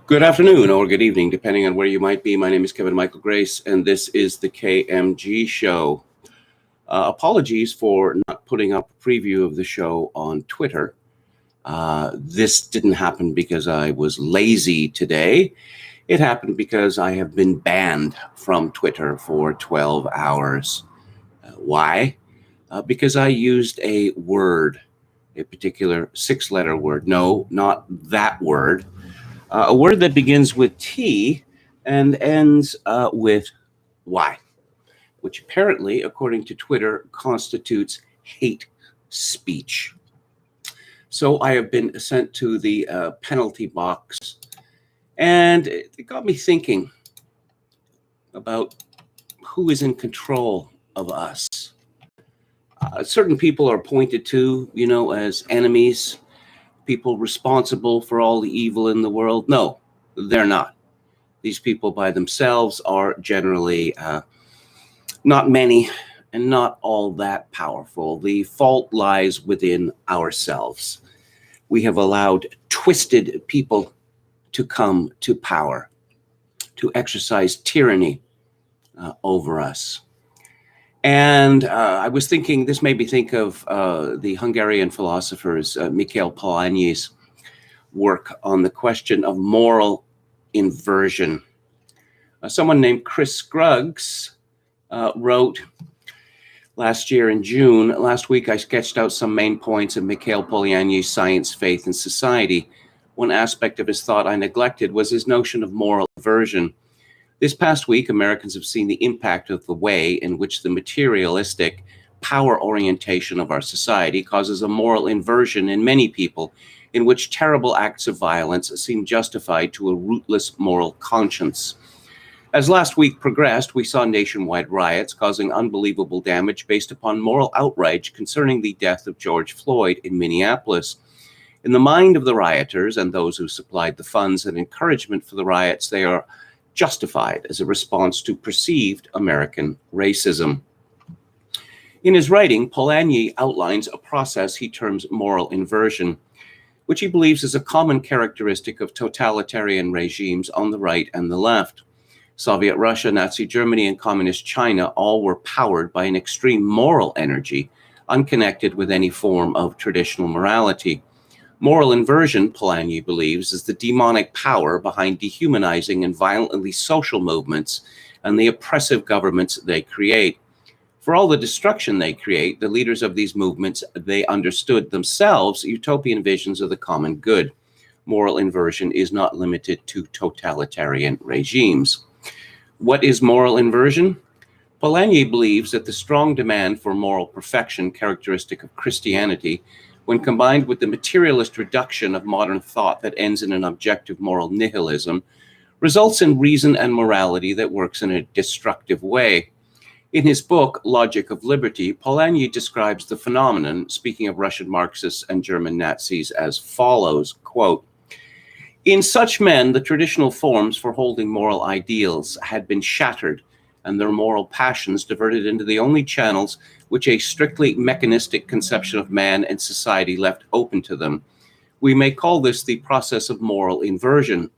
Good afternoon or good evening, depending on where you might be. My name is Kevin Michael Grace, and this is the KMG show. Apologies for not putting up a preview of the show on Twitter. This didn't happen because I was lazy today. It happened because I have been banned from Twitter for 12 hours. Why? Because I used a word, a particular six-letter word. No, not that word. A word that begins with T and ends with Y, which apparently, according to Twitter, constitutes hate speech. So I have been sent to the penalty box, and it got me thinking about who is in control of us. Certain people are pointed to, as enemies, people responsible for all the evil in the world. No, they're not. These people by themselves are generally not many and not all that powerful. The fault lies within ourselves. We have allowed twisted people to come to power, to exercise tyranny over us. And I was thinking, this made me think of the Hungarian philosophers Mikhail Polanyi's work on the question of moral inversion. Someone named Chris Scruggs wrote last year in June, last week I sketched out some main points of Mikhail Polanyi's Science, Faith, and Society. One aspect of his thought I neglected was his notion of moral inversion. This past week, Americans have seen the impact of the way in which the materialistic power orientation of our society causes a moral inversion in many people, in which terrible acts of violence seem justified to a rootless moral conscience. As last week progressed, we saw nationwide riots causing unbelievable damage based upon moral outrage concerning the death of George Floyd in Minneapolis. In the mind of the rioters and those who supplied the funds and encouragement for the riots, they are justified as a response to perceived American racism. In his writing, Polanyi outlines a process he terms moral inversion, which he believes is a common characteristic of totalitarian regimes on the right and the left. Soviet Russia, Nazi Germany, and Communist China all were powered by an extreme moral energy, unconnected with any form of traditional morality. Moral inversion, Polanyi believes, is the demonic power behind dehumanizing and violently social movements and the oppressive governments they create. For all the destruction they create, the leaders of these movements, they understood themselves utopian visions of the common good. Moral inversion is not limited to totalitarian regimes. What is moral inversion? Polanyi believes that the strong demand for moral perfection characteristic of Christianity, when combined with the materialist reduction of modern thought that ends in an objective moral nihilism, results in reason and morality that works in a destructive way. In his book, Logic of Liberty, Polanyi describes the phenomenon, speaking of Russian Marxists and German Nazis, as follows, quote, "In such men, the traditional forms for holding moral ideals had been shattered and their moral passions diverted into the only channels which a strictly mechanistic conception of man and society left open to them. We may call this the process of moral inversion.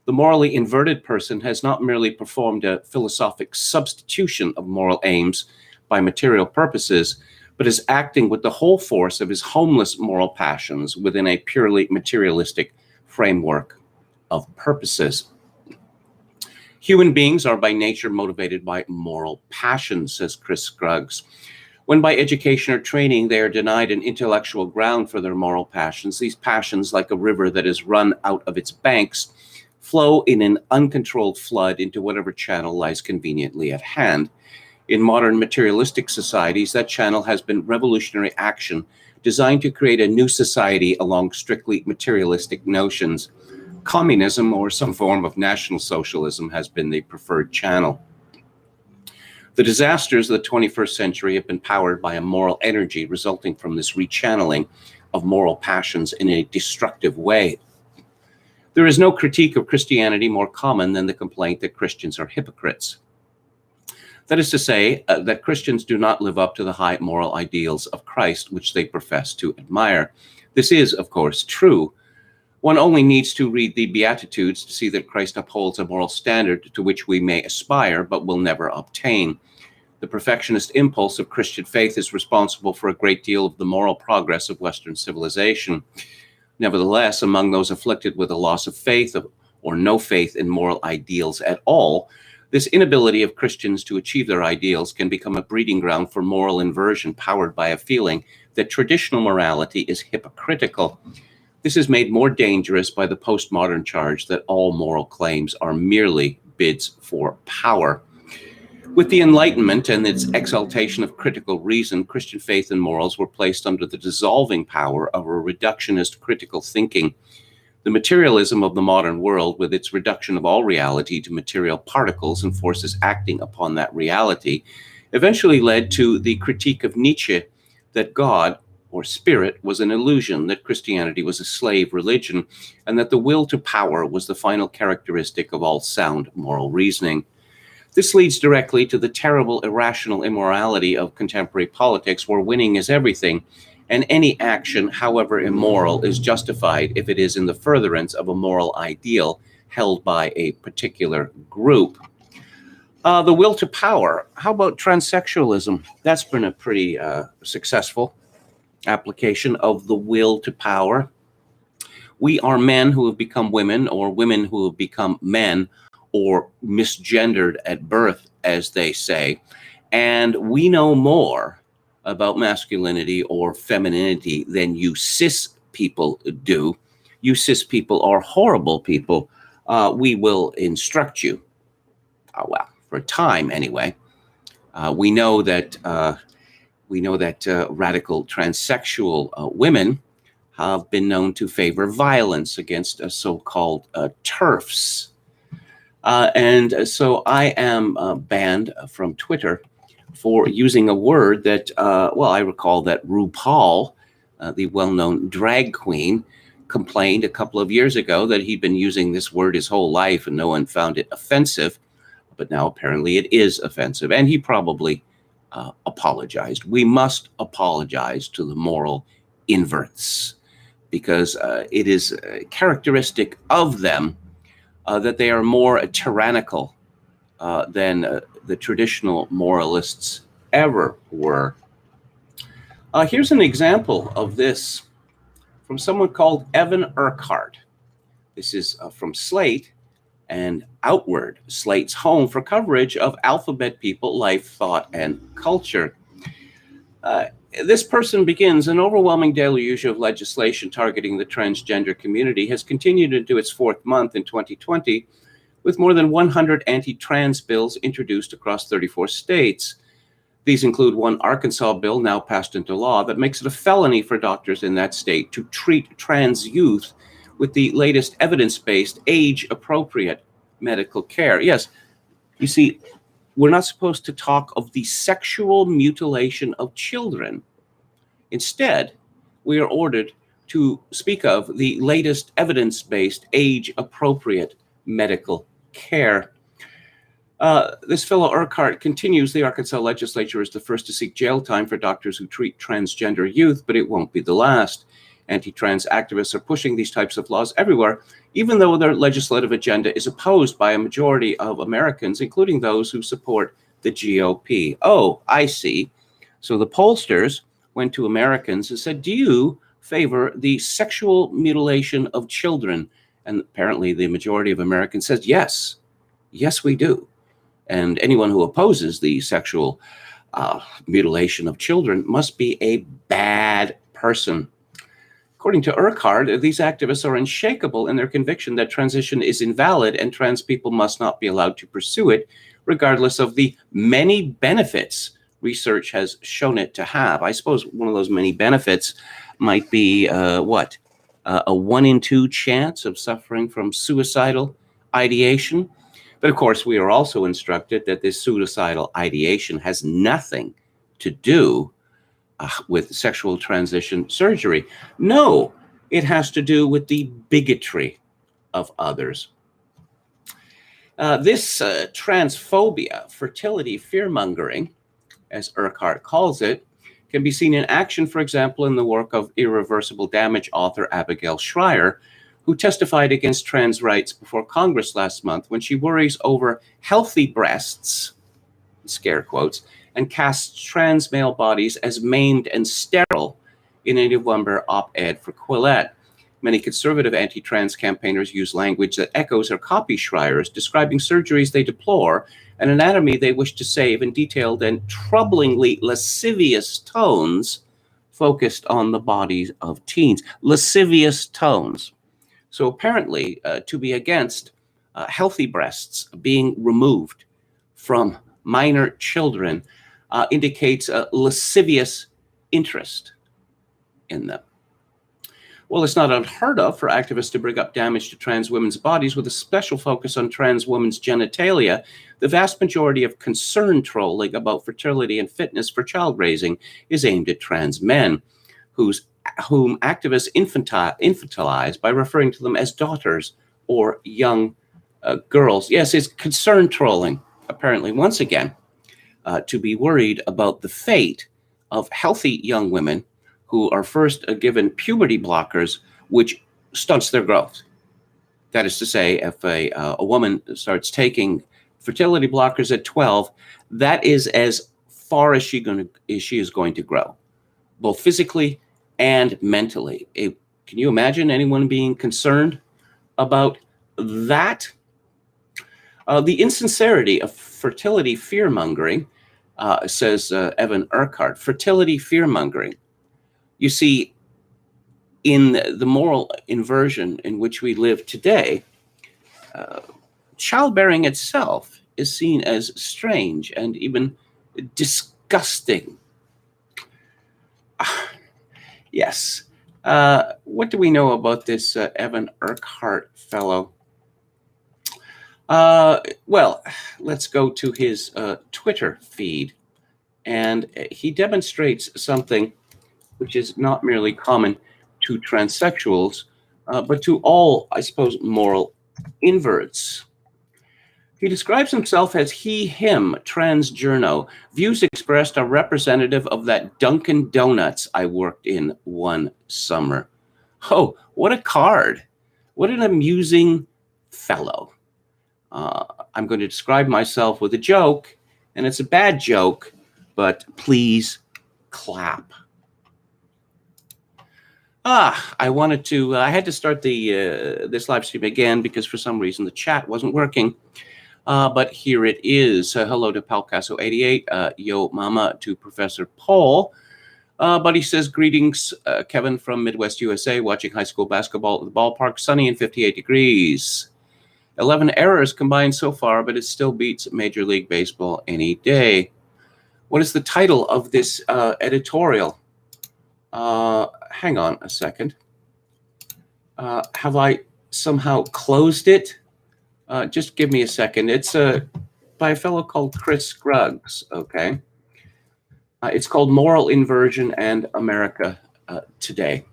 The morally inverted person has not merely performed a philosophic substitution of moral aims by material purposes, but is acting with the whole force of his homeless moral passions within a purely materialistic framework of purposes." Human beings are by nature motivated by moral passions, says Chris Scruggs. When by education or training they are denied an intellectual ground for their moral passions, these passions, like a river that is run out of its banks, flow in an uncontrolled flood into whatever channel lies conveniently at hand. In modern materialistic societies, that channel has been revolutionary action designed to create a new society along strictly materialistic notions. Communism or some form of national socialism has been the preferred channel. The disasters of the 21st century have been powered by a moral energy resulting from this rechanneling of moral passions in a destructive way. There is no critique of Christianity more common than the complaint that Christians are hypocrites. That is to say, that Christians do not live up to the high moral ideals of Christ, which they profess to admire. This is, of course, true, One only needs to read the Beatitudes to see that Christ upholds a moral standard to which we may aspire but will never obtain. The perfectionist impulse of Christian faith is responsible for a great deal of the moral progress of Western civilization. Nevertheless, among those afflicted with a loss of faith or no faith in moral ideals at all, this inability of Christians to achieve their ideals can become a breeding ground for moral inversion powered by a feeling that traditional morality is hypocritical. This is made more dangerous by the postmodern charge that all moral claims are merely bids for power. With the Enlightenment and its exaltation of critical reason, Christian faith and morals were placed under the dissolving power of a reductionist critical thinking. The materialism of the modern world, with its reduction of all reality to material particles and forces acting upon that reality, eventually led to the critique of Nietzsche that God, or spirit, was an illusion, that Christianity was a slave religion, and that the will to power was the final characteristic of all sound moral reasoning. This leads directly to the terrible irrational immorality of contemporary politics, where winning is everything, and any action, however immoral, is justified if it is in the furtherance of a moral ideal held by a particular group. The will to power. How about transsexualism? That's been a pretty successful application of the will to power. We are men who have become women, or women who have become men, or misgendered at birth, as they say. And we know more about masculinity or femininity than you cis people do. You cis people are horrible people. We will instruct you. Well, for a time anyway. We know that radical transsexual women have been known to favor violence against so-called TERFs. And so I am banned from Twitter for using a word that, I recall that RuPaul, the well-known drag queen, complained a couple of years ago that he'd been using this word his whole life and no one found it offensive. But now apparently it is offensive, and he probably apologized. We must apologize to the moral inverts, because it is characteristic of them that they are more tyrannical than the traditional moralists ever were. Here's an example of this from someone called Evan Urquhart. This is from Slate and Outward, Slate's home for coverage of alphabet people, life, thought, and culture. This person begins, an overwhelming deluge of legislation targeting the transgender community has continued into its fourth month in 2020, with more than 100 anti-trans bills introduced across 34 states. These include one Arkansas bill now passed into law that makes it a felony for doctors in that state to treat trans youth with the latest evidence-based, age-appropriate medical care. Yes, you see, we're not supposed to talk of the sexual mutilation of children. Instead, we are ordered to speak of the latest evidence-based, age-appropriate medical care. This fellow Urquhart continues, the Arkansas legislature is the first to seek jail time for doctors who treat transgender youth, but it won't be the last. Anti-trans activists are pushing these types of laws everywhere, even though their legislative agenda is opposed by a majority of Americans, including those who support the GOP. Oh, I see. So the pollsters went to Americans and said, do you favor the sexual mutilation of children? And apparently the majority of Americans says, yes. Yes, we do. And anyone who opposes the sexual mutilation of children must be a bad person. According to Urquhart, these activists are unshakable in their conviction that transition is invalid and trans people must not be allowed to pursue it, regardless of the many benefits research has shown it to have. I suppose one of those many benefits might be, a 1 in 2 chance of suffering from suicidal ideation. But of course, we are also instructed that this suicidal ideation has nothing to do with sexual transition surgery. No, it has to do with the bigotry of others. This transphobia, fertility fear-mongering, as Urquhart calls it, can be seen in action, for example, in the work of irreversible damage author Abigail Shrier, who testified against trans rights before Congress last month when she worries over healthy breasts, scare quotes, and casts trans male bodies as maimed and sterile in a November op-ed for Quillette. Many conservative anti-trans campaigners use language that echoes or copies Schreier's, describing surgeries they deplore, an anatomy they wish to save, in detailed and troublingly lascivious tones focused on the bodies of teens. Lascivious tones. So apparently, to be against healthy breasts being removed from minor children indicates a lascivious interest in them. Well, it's not unheard of for activists to bring up damage to trans women's bodies with a special focus on trans women's genitalia. The vast majority of concern trolling about fertility and fitness for child raising is aimed at trans men, whom activists infantilize by referring to them as daughters or young girls. Yes, it's concern trolling, apparently, once again, to be worried about the fate of healthy young women who are first given puberty blockers, which stunts their growth. That is to say, if a woman starts taking fertility blockers at 12, that is as far as she is going to grow, both physically and mentally. Can you imagine anyone being concerned about that? The insincerity of fertility fear-mongering, says Evan Urquhart, fertility fear-mongering. You see, in the moral inversion in which we live today, childbearing itself is seen as strange and even disgusting. Yes. What do we know about this Evan Urquhart fellow? Well, let's go to his Twitter feed. And he demonstrates something which is not merely common to transsexuals, but to all, I suppose, moral inverts. He describes himself as he, him, transjourno. Views expressed are representative of that Dunkin' Donuts I worked in one summer. Oh, what a card. What an amusing fellow. I'm going to describe myself with a joke, and it's a bad joke, but please clap. I had to start this live stream again because for some reason the chat wasn't working. But here it is. Hello to Palcaso88. Yo mama to Professor Paul. But he says, greetings, Kevin from Midwest USA, watching high school basketball at the ballpark, sunny and 58 degrees. 11 errors combined so far, but it still beats Major League Baseball any day. What is the title of this editorial? Hang on a second. Have I somehow closed it? Just give me a second. It's by a fellow called Chris Scruggs, okay? It's called Moral Inversion and America Today.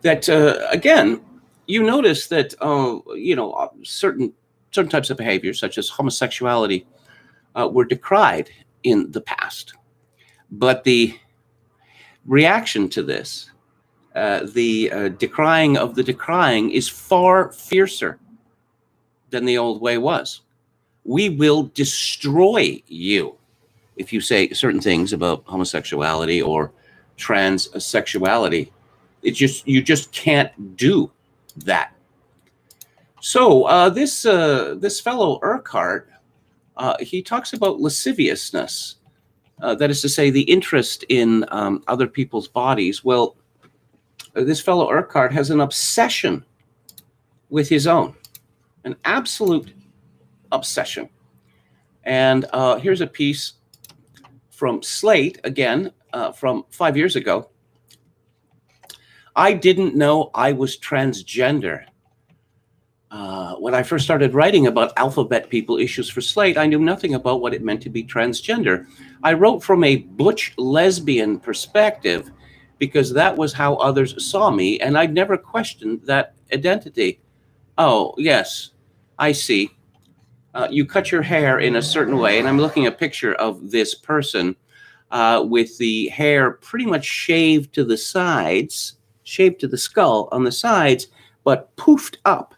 That, again, you notice that, certain types of behavior, such as homosexuality, were decried in the past. But the reaction to this, the decrying of the decrying, is far fiercer than the old way was. We will destroy you if you say certain things about homosexuality or transsexuality. You just can't do that. So this fellow Urquhart, he talks about lasciviousness. That is to say, the interest in other people's bodies. Well, this fellow Urquhart has an obsession with his own, an absolute obsession. And here's a piece from Slate, again, from 5 years ago. I didn't know I was transgender. When I first started writing about alphabet people issues for Slate, I knew nothing about what it meant to be transgender. I wrote from a butch lesbian perspective because that was how others saw me, and I'd never questioned that identity. Oh, yes, I see. You cut your hair in a certain way, and I'm looking at a picture of this person with the hair pretty much shaved to the sides, shaped to the skull on the sides, but poofed up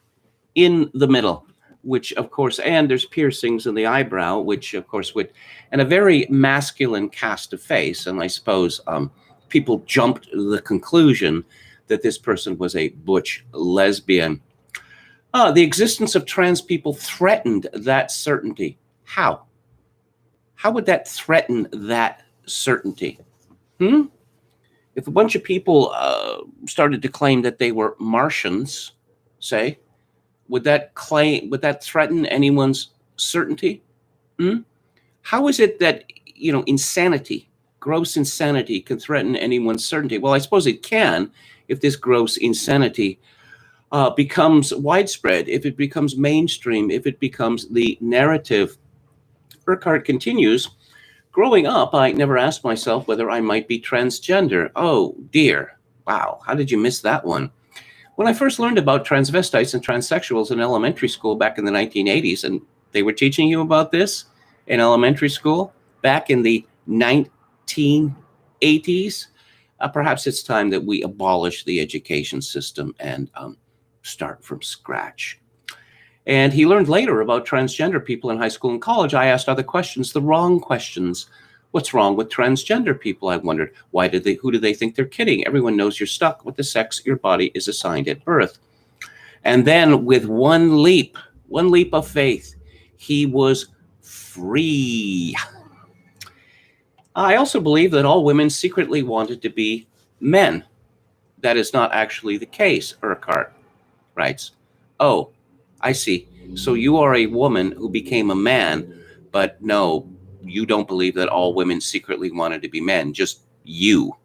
in the middle, which of course, and there's piercings in the eyebrow, which of course would, and a very masculine cast of face. And I suppose people jumped to the conclusion that this person was a butch lesbian. The existence of trans people threatened that certainty. How? How would that threaten that certainty? If a bunch of people started to claim that they were Martians, say, would that threaten anyone's certainty? How is it that, insanity, gross insanity, can threaten anyone's certainty? Well, I suppose it can if this gross insanity becomes widespread, if it becomes mainstream, if it becomes the narrative. Urquhart continues, growing up, I never asked myself whether I might be transgender. Oh, dear. Wow. How did you miss that one? When I first learned about transvestites and transsexuals in elementary school back in the 1980s, and they were teaching you about this in elementary school back in the 1980s, perhaps it's time that we abolish the education system and start from scratch. And he learned later about transgender people in high school and college. I asked other questions, the wrong questions. What's wrong with transgender people? I wondered. Who do they think they're kidding? Everyone knows you're stuck with the sex your body is assigned at birth. And then with one leap of faith, he was free. I also believe that all women secretly wanted to be men. That is not actually the case, Urquhart writes. Oh, I see. So you are a woman who became a man, but no, you don't believe that all women secretly wanted to be men, just you.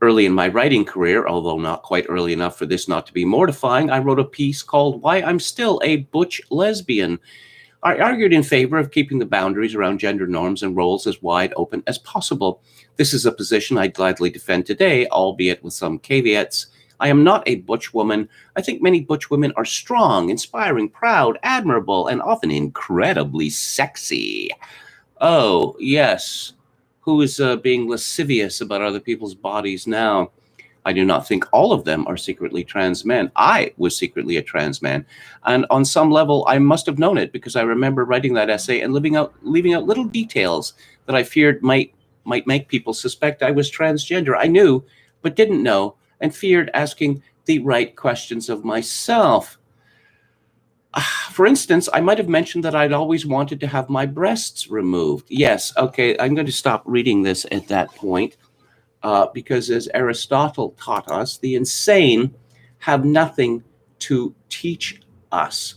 Early in my writing career, although not quite early enough for this not to be mortifying, I wrote a piece called Why I'm Still a Butch Lesbian. I argued in favor of keeping the boundaries around gender norms and roles as wide open as possible. This is a position I'd gladly defend today, albeit with some caveats. I am not a butch woman. I think many butch women are strong, inspiring, proud, admirable, and often incredibly sexy. Oh, yes. Who is being lascivious about other people's bodies now? I do not think all of them are secretly trans men. I was secretly a trans man. And on some level, I must have known it because I remember writing that essay and leaving out little details that I feared might make people suspect I was transgender. I knew, but didn't know, and feared asking the right questions of myself. For instance, I might have mentioned that I'd always wanted to have my breasts removed. Yes, okay, I'm going to stop reading this at that point because as Aristotle taught us, the insane have nothing to teach us.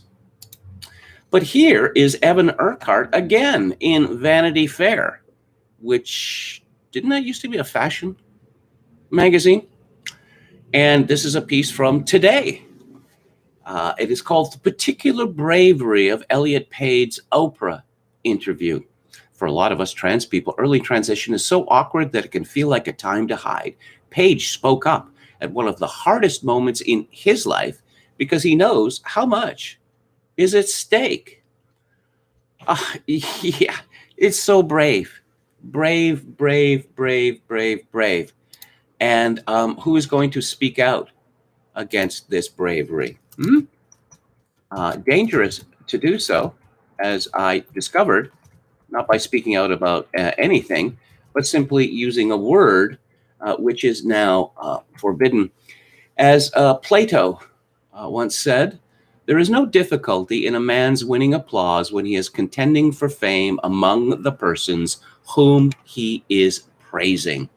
But here is Evan Urquhart again in Vanity Fair, which, didn't that used to be a fashion magazine? And this is a piece from today. It is called The Particular Bravery of Elliot Pade's Oprah Interview. For a lot of us trans people, early transition is so awkward that it can feel like a time to hide. Page spoke up at one of the hardest moments in his life because he knows how much is at stake. Yeah, it's so brave. Brave. And who is going to speak out against this bravery? Dangerous to do so, as I discovered, not by speaking out about anything, but simply using a word which is now forbidden. As Plato once said, there is no difficulty in a man's winning applause when he is contending for fame among the persons whom he is praising.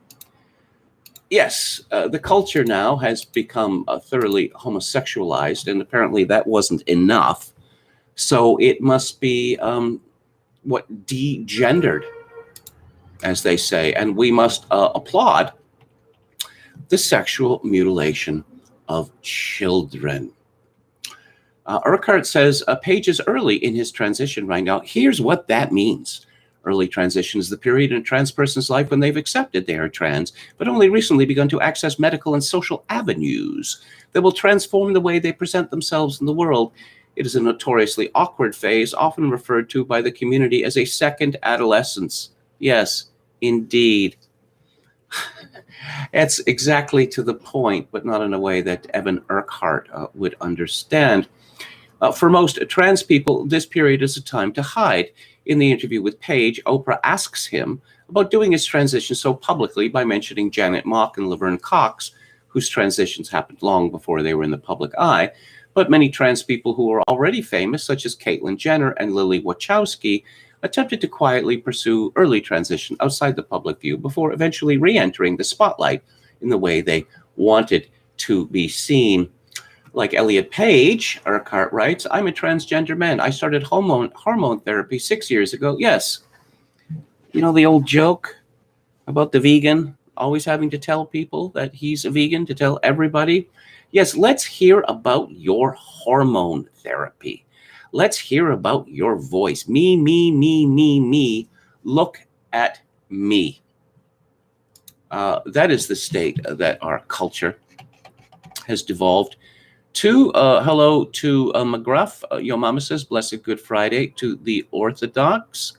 Yes, the culture now has become thoroughly homosexualized, and apparently that wasn't enough. So it must be degendered, as they say, and we must applaud the sexual mutilation of children. Urquhart says Page is early in his transition right now. Here's what that means. Early transition is the period in a trans person's life when they've accepted they are trans, but only recently begun to access medical and social avenues that will transform the way they present themselves in the world. It is a notoriously awkward phase, often referred to by the community as a second adolescence. Yes, indeed. It's exactly to the point, but not in a way that Evan Urquhart would understand. For most trans people, this period is a time to hide. In the interview with Page, Oprah asks him about doing his transition so publicly by mentioning Janet Mock and Laverne Cox, whose transitions happened long before they were in the public eye. But many trans people who were already famous, such as Caitlyn Jenner and Lily Wachowski, attempted to quietly pursue early transition outside the public view before eventually re-entering the spotlight in the way they wanted to be seen. Like Elliot Page, Urquhart writes, I'm a transgender man. I started hormone therapy 6 years ago. Yes. You know the old joke about the vegan always having to tell people that he's a vegan, to tell everybody? Yes, let's hear about your hormone therapy. Let's hear about your voice. Me, me, me, me, me. Look at me. That is the state that our culture has devolved to. Hello to McGruff. Your mama says, blessed Good Friday to the Orthodox.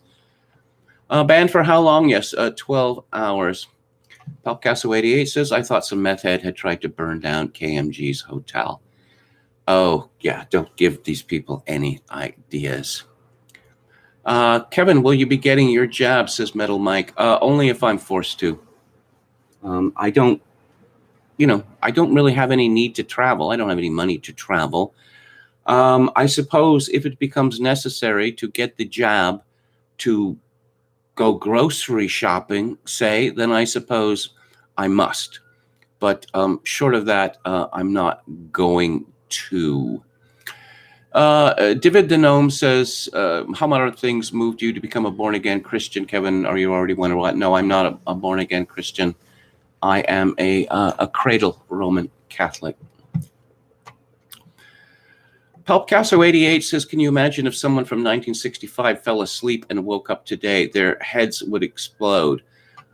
Banned for how long? Yes, 12 hours. Palcasso88 says, I thought some meth head had tried to burn down KMG's hotel. Oh, yeah, don't give these people any ideas. Kevin, will you be getting your jab, says Metal Mike? Only if I'm forced to. I don't really have any need to travel. I don't have any money to travel. I suppose if it becomes necessary to get the jab to go grocery shopping, say, then I suppose I must. But short of that, I'm not going to. David the Gnome says, how modern things moved you to become a born-again Christian? Kevin, are you already one or what? No, I'm not a born-again Christian. I am a cradle Roman Catholic. Pelpcasso88 says, can you imagine if someone from 1965 fell asleep and woke up today? Their heads would explode.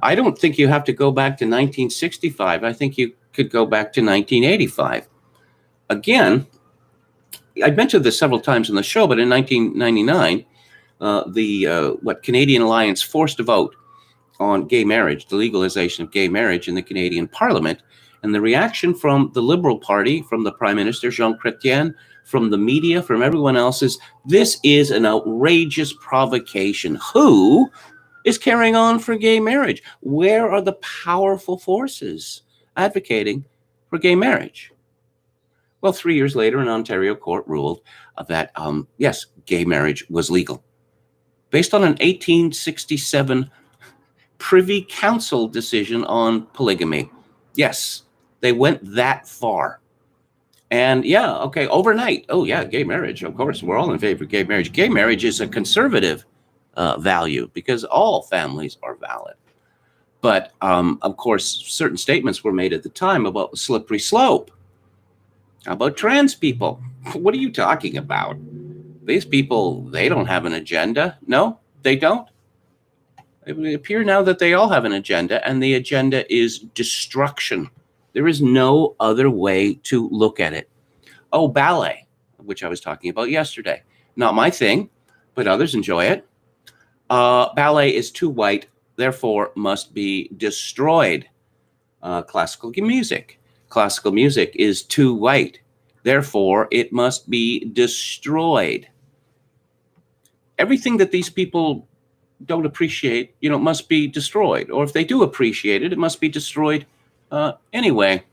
I don't think you have to go back to 1965. I think you could go back to 1985. Again, I've mentioned this several times on the show, but in 1999, the Canadian Alliance forced a vote on gay marriage, the legalization of gay marriage in the Canadian Parliament. And the reaction from the Liberal Party, from the Prime Minister, Jean Chrétien, from the media, from everyone else is, this is an outrageous provocation. Who is carrying on for gay marriage? Where are the powerful forces advocating for gay marriage? Well, 3 years later, an Ontario court ruled that, yes, gay marriage was legal. Based on an 1867 Privy Council decision on polygamy. Yes, they went that far. And yeah, okay, overnight. Oh yeah, gay marriage. Of course, we're all in favor of gay marriage. Gay marriage is a conservative value because all families are valid. But of course, certain statements were made at the time about the slippery slope. How about trans people? What are you talking about? These people, they don't have an agenda. No, they don't. It would appear now that they all have an agenda, and the agenda is destruction. There is no other way to look at it. Oh, ballet, which I was talking about yesterday. Not my thing, but others enjoy it. Ballet is too white, therefore must be destroyed. Classical music. Classical music is too white, therefore it must be destroyed. Everything that these people don't appreciate, must be destroyed. Or if they do appreciate it, it must be destroyed anyway.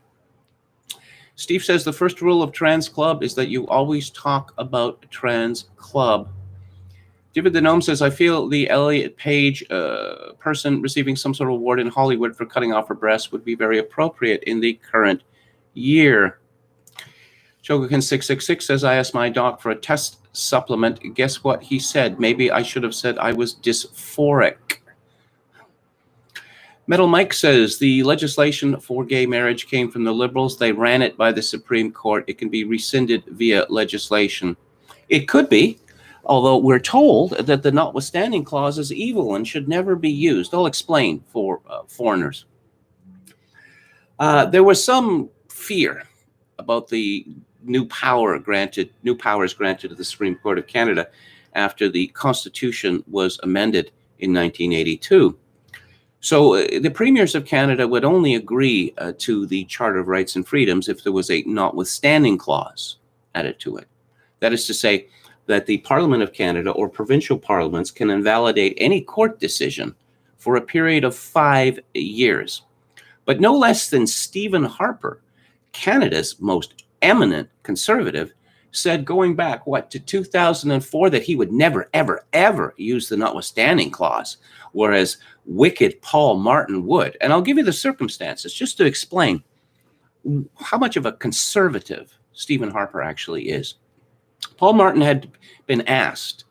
Steve says the first rule of Trans Club is that you always talk about Trans Club. David the Gnome says, I feel the Elliot Page person receiving some sort of award in Hollywood for cutting off her breast would be very appropriate in the current year. Chogokin666 says, I asked my doc for a test supplement. Guess what he said? Maybe I should have said I was dysphoric. Metal Mike says, the legislation for gay marriage came from the Liberals. They ran it by the Supreme Court. It can be rescinded via legislation. It could be, although we're told that the notwithstanding clause is evil and should never be used. I'll explain for foreigners. There was some fear about the new powers granted to the Supreme Court of Canada after the Constitution was amended in 1982. So the premiers of Canada would only agree to the Charter of Rights and Freedoms if there was a notwithstanding clause added to it. That is to say that the Parliament of Canada or provincial parliaments can invalidate any court decision for a period of 5 years. But no less than Stephen Harper, Canada's most eminent conservative, said going back, to 2004, that he would never, ever, ever use the notwithstanding clause, whereas wicked Paul Martin would. And I'll give you the circumstances just to explain how much of a conservative Stephen Harper actually is. Paul Martin had been asked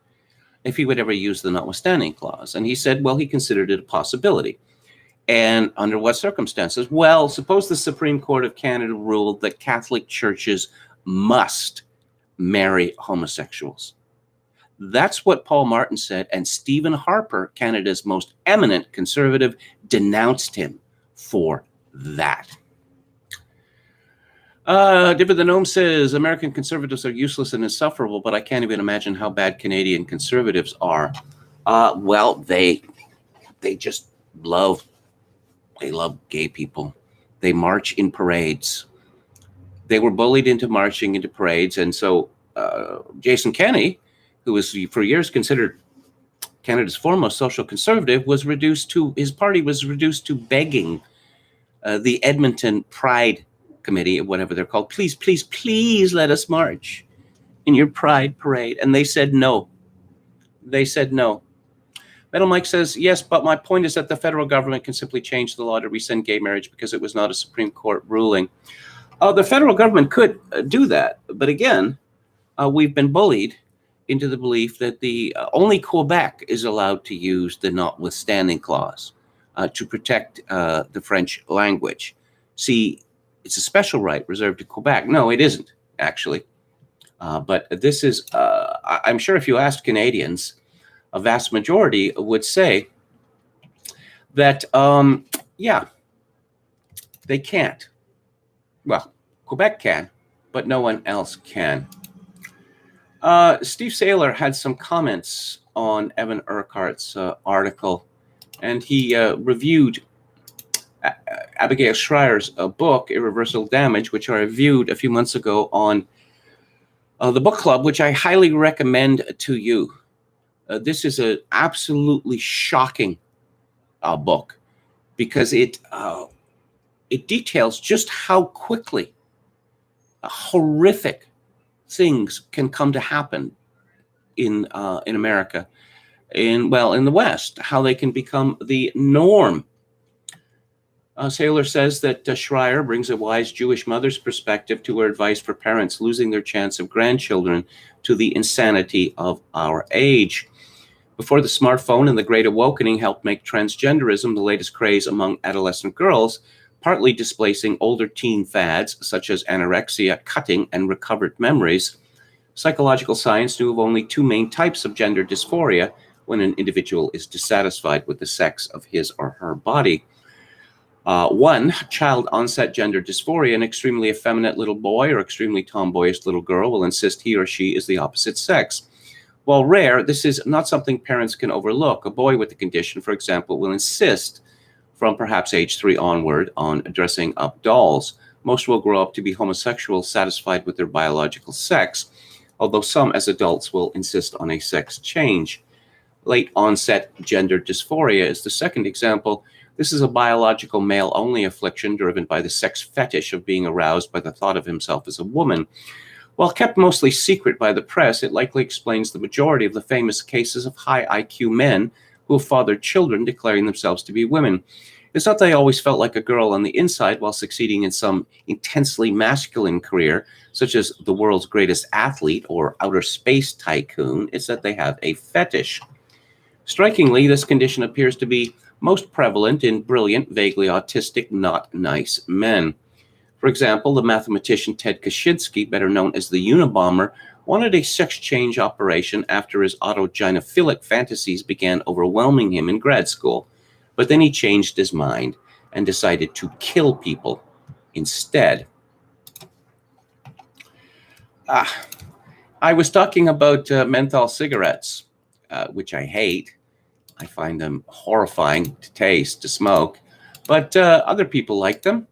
if he would ever use the notwithstanding clause, and he said, well, he considered it a possibility. And under what circumstances? Well, suppose the Supreme Court of Canada ruled that Catholic churches must marry homosexuals. That's what Paul Martin said, and Stephen Harper, Canada's most eminent conservative, denounced him for that. Dipper the Gnome says, American conservatives are useless and insufferable, but I can't even imagine how bad Canadian conservatives are. Well, they just love gay people. They march in parades. They were bullied into marching into parades, and so Jason Kenney, who was for years considered Canada's foremost social conservative, his party was reduced to begging the Edmonton Pride Committee, or whatever they're called, please, please, please let us march in your Pride parade. And they said no. They said no. Metal Mike says, yes, but my point is that the federal government can simply change the law to rescind gay marriage because it was not a Supreme Court ruling. The federal government could do that. But again, we've been bullied into the belief that only Quebec is allowed to use the notwithstanding clause to protect the French language. See, it's a special right reserved to Quebec. No, it isn't, actually. But this is, I'm sure if you asked Canadians, a vast majority would say that, yeah, they can't. Well, Quebec can, but no one else can. Steve Saylor had some comments on Evan Urquhart's article, and he reviewed Abigail Schreier's book, Irreversible Damage, which I reviewed a few months ago on the book club, which I highly recommend to you. This is an absolutely shocking book because it details just how quickly horrific things can come to happen in America, in the West, how they can become the norm. Saylor says that Schreier brings a wise Jewish mother's perspective to her advice for parents losing their chance of grandchildren to the insanity of our age. Before the smartphone and the Great Awakening helped make transgenderism the latest craze among adolescent girls, partly displacing older teen fads such as anorexia, cutting, and recovered memories, psychological science knew of only two main types of gender dysphoria when an individual is dissatisfied with the sex of his or her body. One, child-onset gender dysphoria. An extremely effeminate little boy or extremely tomboyish little girl will insist he or she is the opposite sex. While rare, this is not something parents can overlook. A boy with the condition, for example, will insist from perhaps age 3 onward on dressing up dolls. Most will grow up to be homosexual, satisfied with their biological sex, although some as adults will insist on a sex change. Late-onset gender dysphoria is the second example. This is a biological male-only affliction driven by the sex fetish of being aroused by the thought of himself as a woman. While kept mostly secret by the press, it likely explains the majority of the famous cases of high IQ men who have fathered children declaring themselves to be women. It's not that they always felt like a girl on the inside while succeeding in some intensely masculine career, such as the world's greatest athlete or outer space tycoon. It's that they have a fetish. Strikingly, this condition appears to be most prevalent in brilliant, vaguely autistic, not nice men. For example, the mathematician Ted Kaczynski, better known as the Unabomber, wanted a sex change operation after his autogynephilic fantasies began overwhelming him in grad school. But then he changed his mind and decided to kill people instead. I was talking about menthol cigarettes, which I hate. I find them horrifying to taste, to smoke, but other people like them.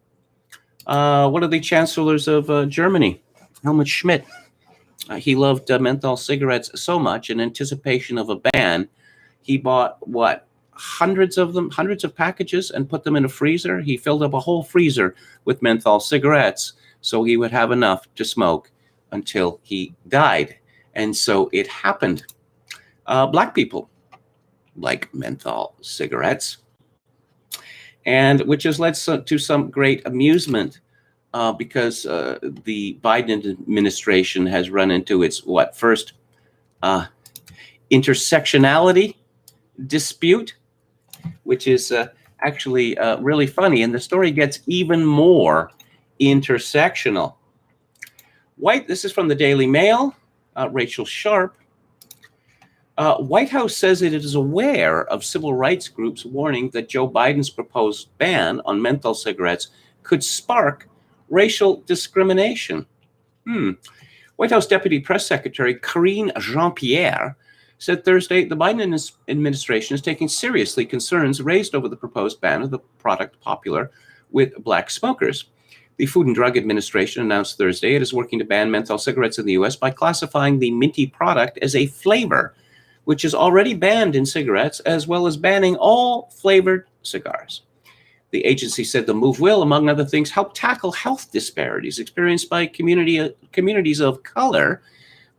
One of the chancellors of Germany, Helmut Schmidt, he loved menthol cigarettes so much in anticipation of a ban, he bought hundreds of them, hundreds of packages, and put them in a freezer. He filled up a whole freezer with menthol cigarettes so he would have enough to smoke until he died. And so it happened. Black people like menthol cigarettes, and which has led to some great amusement because the Biden administration has run into its first intersectionality dispute, which is actually really funny, and the story gets even more intersectional. This is from the Daily Mail, Rachel Sharp. White House says it is aware of civil rights groups warning that Joe Biden's proposed ban on menthol cigarettes could spark racial discrimination. White House Deputy Press Secretary Carine Jean-Pierre said Thursday the Biden administration is taking seriously concerns raised over the proposed ban of the product popular with black smokers. The Food and Drug Administration announced Thursday it is working to ban menthol cigarettes in the U.S. by classifying the minty product as a flavor, which is already banned in cigarettes, as well as banning all flavored cigars. The agency said the move will, among other things, help tackle health disparities experienced by communities of color,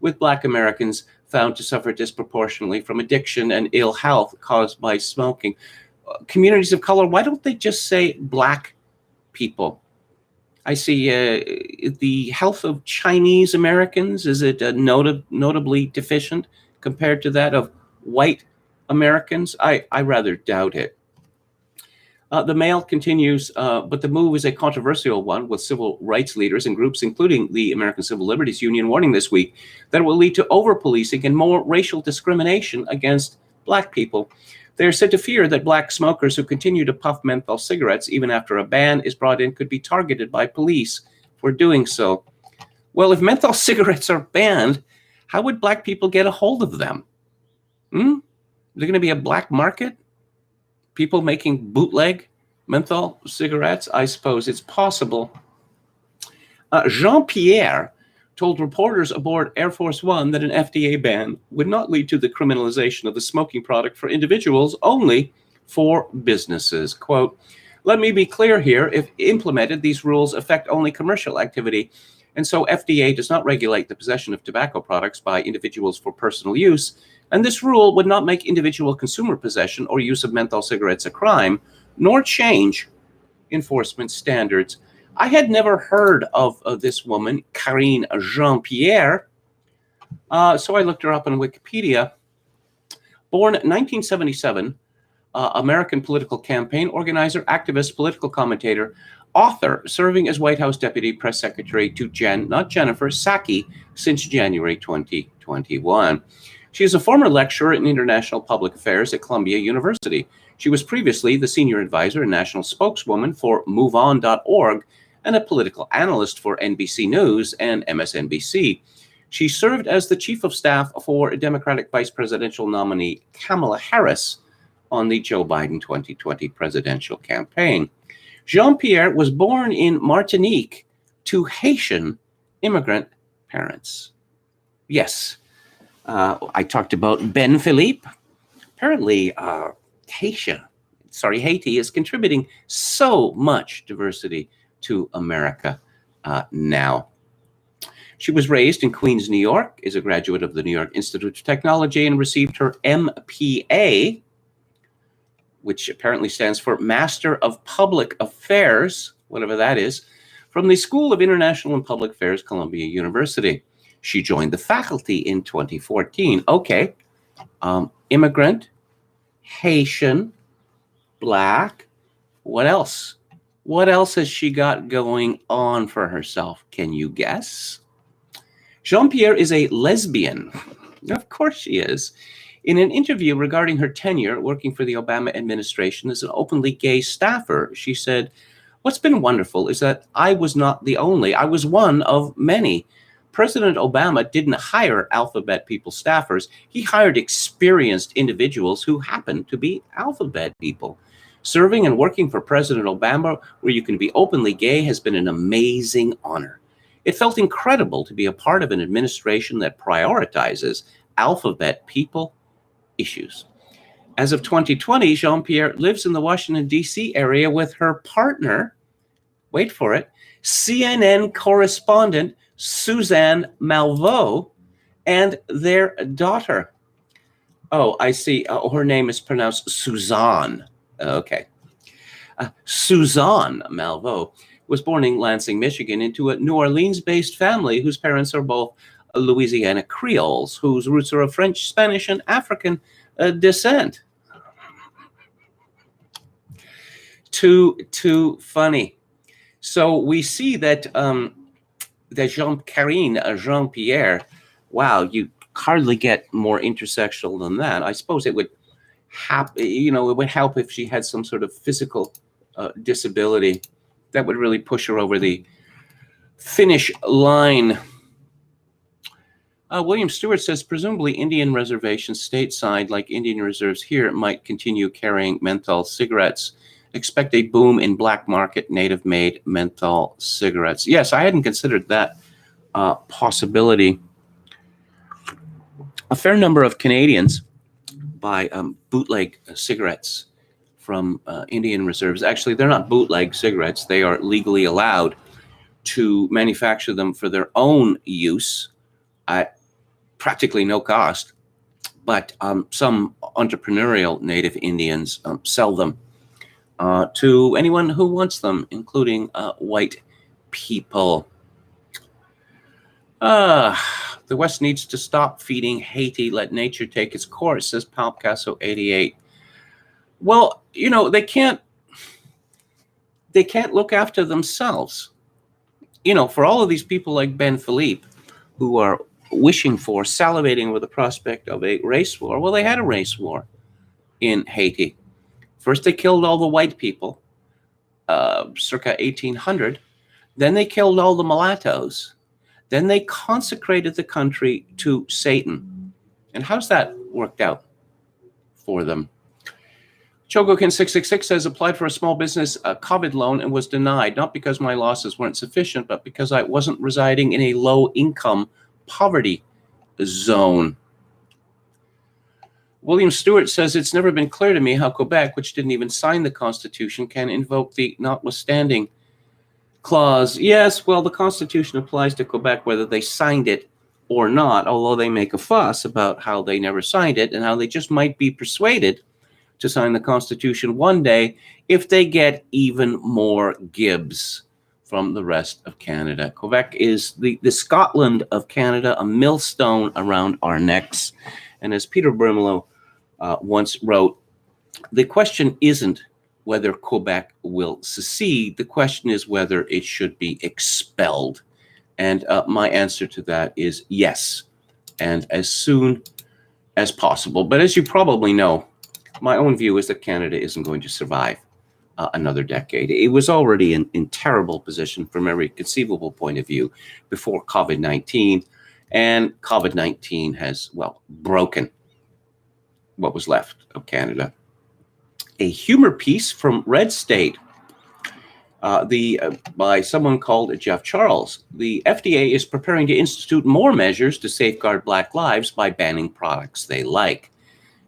with Black Americans found to suffer disproportionately from addiction and ill health caused by smoking. Communities of color, why don't they just say Black people? I see the health of Chinese Americans, is it notably deficient compared to that of white Americans? I rather doubt it. The Mail continues, but the move is a controversial one, with civil rights leaders and groups, including the American Civil Liberties Union, warning this week that it will lead to over-policing and more racial discrimination against Black people. They are said to fear that Black smokers who continue to puff menthol cigarettes even after a ban is brought in could be targeted by police for doing so. Well, if menthol cigarettes are banned, how would Black people get a hold of them? Is there going to be a black market? People making bootleg menthol cigarettes? I suppose it's possible. Jean-Pierre told reporters aboard Air Force One that an FDA ban would not lead to the criminalization of the smoking product for individuals, only for businesses. Quote, "Let me be clear here. If implemented, these rules affect only commercial activity, and so FDA does not regulate the possession of tobacco products by individuals for personal use, and this rule would not make individual consumer possession or use of menthol cigarettes a crime, nor change enforcement standards." I had never heard of this woman, Carine Jean-Pierre, so I looked her up on Wikipedia. Born 1977, American political campaign organizer, activist, political commentator, author, serving as White House Deputy Press Secretary to Jennifer Psaki since January 2021. She is a former lecturer in international public affairs at Columbia University. She was previously the senior advisor and national spokeswoman for MoveOn.org and a political analyst for NBC News and MSNBC. She served as the chief of staff for Democratic vice presidential nominee Kamala Harris on the Joe Biden 2020 presidential campaign. Jean-Pierre was born in Martinique to Haitian immigrant parents. Yes, I talked about Ben Philippe. Apparently, Haiti is contributing so much diversity to America now. She was raised in Queens, New York, is a graduate of the New York Institute of Technology, and received her MPA, which apparently stands for Master of Public Affairs, whatever that is, from the School of International and Public Affairs, Columbia University. She joined the faculty in 2014. Okay, immigrant, Haitian, Black, what else? What else has she got going on for herself? Can you guess? Jean-Pierre is a lesbian. Of course she is. In an interview regarding her tenure working for the Obama administration as an openly gay staffer, she said, "What's been wonderful is that I was not the only. I was one of many. President Obama didn't hire Alphabet people staffers. He hired experienced individuals who happened to be Alphabet people. Serving and working for President Obama, where you can be openly gay, has been an amazing honor. It felt incredible to be a part of an administration that prioritizes Alphabet people issues. As of 2020, Jean-Pierre lives in the Washington, D.C. area with her partner, wait for it, CNN correspondent Suzanne Malveaux, and their daughter. Oh, I see. Her name is pronounced Suzanne. Okay. Suzanne Malveaux was born in Lansing, Michigan, into a New Orleans-based family whose parents are both Louisiana Creoles, whose roots are of French, Spanish, and African descent. Too funny. So we see that that Carine Jean-Pierre, wow, you hardly get more intersectional than that. I suppose it would it would help if she had some sort of physical disability. That would really push her over the finish line. William Stewart says, presumably Indian reservations stateside, like Indian reserves here, might continue carrying menthol cigarettes. Expect a boom in black market native-made menthol cigarettes. Yes, I hadn't considered that possibility. A fair number of Canadians buy bootleg cigarettes from Indian reserves. Actually, they're not bootleg cigarettes. They are legally allowed to manufacture them for their own use at practically no cost. But some entrepreneurial native Indians sell them to anyone who wants them, including white people. The West needs to stop feeding Haiti. Let nature take its course, says Palpicasso 88. Well, they can't look after themselves. For all of these people like Ben Philippe, who are wishing for, salivating with the prospect of a race war. Well, they had a race war in Haiti. First, they killed all the white people, circa 1800. Then they killed all the mulattoes. Then they consecrated the country to Satan. And how's that worked out for them? Chogokin666 says, applied for a small business COVID loan and was denied, not because my losses weren't sufficient, but because I wasn't residing in a low-income poverty zone. William Stewart says, it's never been clear to me how Quebec, which didn't even sign the Constitution, can invoke the notwithstanding clause. Yes, well, the Constitution applies to Quebec whether they signed it or not, although they make a fuss about how they never signed it and how they just might be persuaded to sign the Constitution one day if they get even more gibs from the rest of Canada. Quebec is the Scotland of Canada, a millstone around our necks. And as Peter Brimelow once wrote, the question isn't whether Quebec will secede. The question is whether it should be expelled. And my answer to that is yes, and as soon as possible. But as you probably know, my own view is that Canada isn't going to survive another decade. It was already in terrible position from every conceivable point of view before COVID-19. And COVID-19 has, broken what was left of Canada. A humor piece from Red State by someone called Jeff Charles. The FDA is preparing to institute more measures to safeguard Black lives by banning products they like.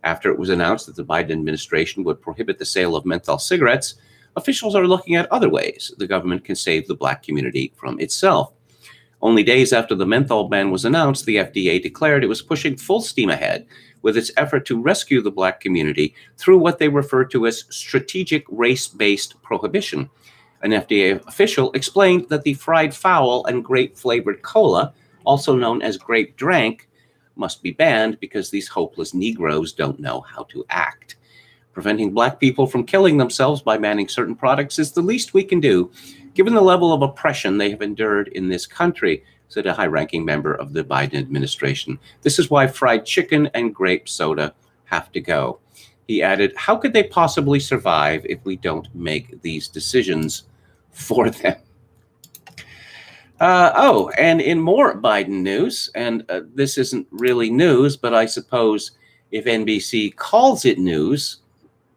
After it was announced that the Biden administration would prohibit the sale of menthol cigarettes, officials are looking at other ways the government can save the Black community from itself. Only days after the menthol ban was announced, the FDA declared it was pushing full steam ahead with its effort to rescue the Black community through what they refer to as strategic race-based prohibition. An FDA official explained that the fried fowl and grape-flavored cola, also known as grape drank, must be banned because these hopeless Negroes don't know how to act. Preventing Black people from killing themselves by banning certain products is the least we can do, given the level of oppression they have endured in this country, said a high-ranking member of the Biden administration. This is why fried chicken and grape soda have to go. He added, how could they possibly survive if we don't make these decisions for them? Oh, and in more Biden news, and this isn't really news, but I suppose if NBC calls it news,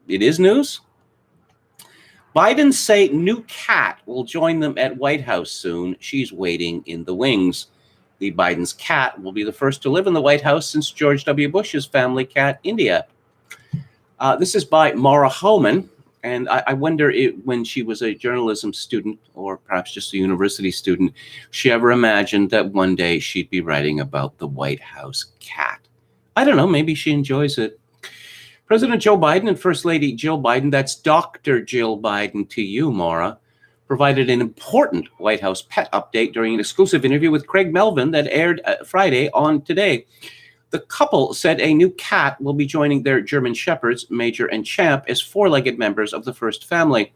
it is news. Biden say new cat will join them at White House soon. She's waiting in the wings. The Biden's cat will be the first to live in the White House since George W. Bush's family cat, India. This is by Maura Holman. And I wonder if, when she was a journalism student, or perhaps just a university student, she ever imagined that one day she'd be writing about the White House cat. I don't know, maybe she enjoys it. President Joe Biden and First Lady Jill Biden, that's Dr. Jill Biden to you, Maura, provided an important White House pet update during an exclusive interview with Craig Melvin that aired Friday on Today. The couple said a new cat will be joining their German Shepherds, Major and Champ, as four-legged members of the first family.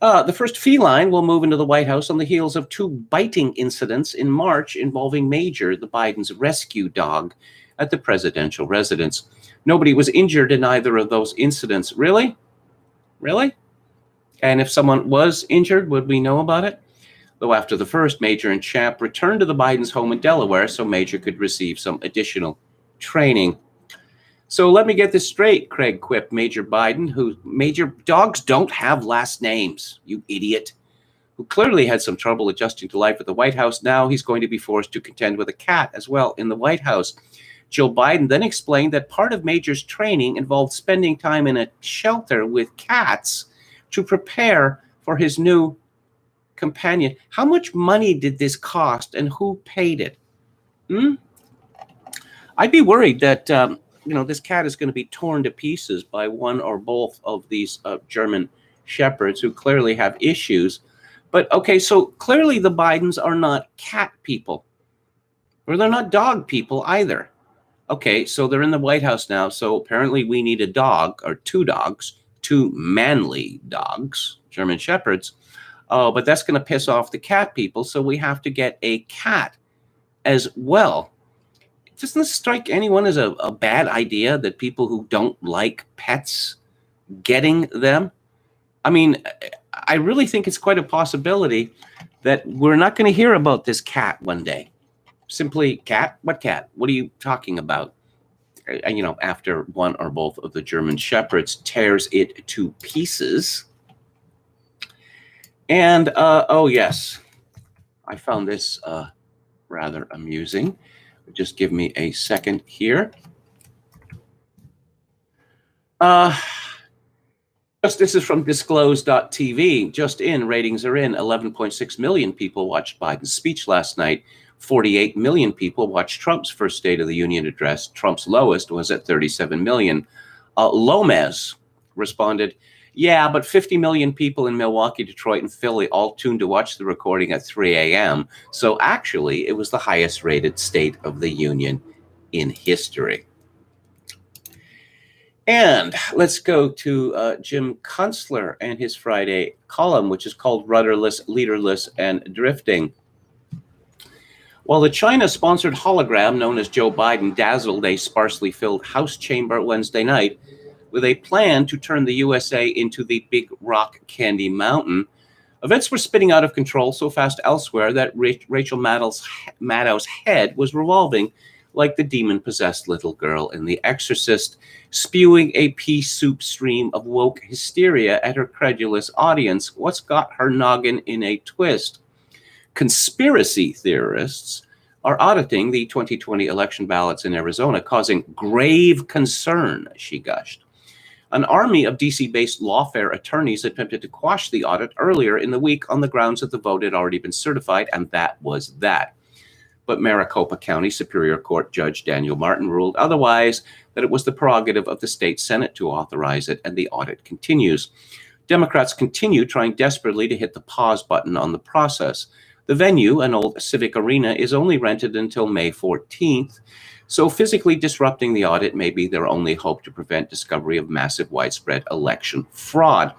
The first feline will move into the White House on the heels of two biting incidents in March involving Major, the Biden's rescue dog, at the presidential residence. Nobody was injured in either of those incidents. Really? Really? And if someone was injured, would we know about it? Though after the first, Major and Champ returned to the Bidens' home in Delaware so Major could receive some additional training. So let me get this straight, Craig quipped Major Biden, Major dogs don't have last names, you idiot, who clearly had some trouble adjusting to life at the White House. Now he's going to be forced to contend with a cat as well in the White House. Jill Biden then explained that part of Major's training involved spending time in a shelter with cats to prepare for his new companion. How much money did this cost and who paid it? I'd be worried that this cat is going to be torn to pieces by one or both of these German shepherds who clearly have issues. But okay, so clearly the Bidens are not cat people, or they're not dog people either. Okay, so they're in the White House now, so apparently we need a dog, or two dogs, two manly dogs, German shepherds. Oh, but that's going to piss off the cat people, so we have to get a cat as well. Doesn't this strike anyone as a bad idea, that people who don't like pets getting them? I mean, I really think it's quite a possibility that we're not going to hear about this cat one day. Simply, cat? What cat? What are you talking about? After one or both of the German shepherds tears it to pieces. And, oh yes, I found this rather amusing. Just give me a second here. This is from disclose.tv. Just in, ratings are in. 11.6 million people watched Biden's speech last night. 48 million people watched Trump's first State of the Union address. Trump's lowest was at 37 million. Lomez responded, yeah, but 50 million people in Milwaukee, Detroit, and Philly all tuned to watch the recording at 3 a.m. So actually, it was the highest rated State of the Union in history. And let's go to Jim Kunstler and his Friday column, which is called Rudderless, Leaderless, and Drifting. While the China-sponsored hologram known as Joe Biden dazzled a sparsely filled House chamber Wednesday night with a plan to turn the USA into the Big Rock Candy Mountain, events were spinning out of control so fast elsewhere that Rachel Maddow's head was revolving like the demon-possessed little girl in The Exorcist, spewing a pea soup stream of woke hysteria at her credulous audience. What's got her noggin in a twist? Conspiracy theorists are auditing the 2020 election ballots in Arizona, causing grave concern, she gushed. An army of DC-based lawfare attorneys attempted to quash the audit earlier in the week on the grounds that the vote had already been certified, and that was that. But Maricopa County Superior Court Judge Daniel Martin ruled otherwise, that it was the prerogative of the state Senate to authorize it, and the audit continues. Democrats continue trying desperately to hit the pause button on the process. The venue, an old civic arena, is only rented until May 14th, so physically disrupting the audit may be their only hope to prevent discovery of massive widespread election fraud.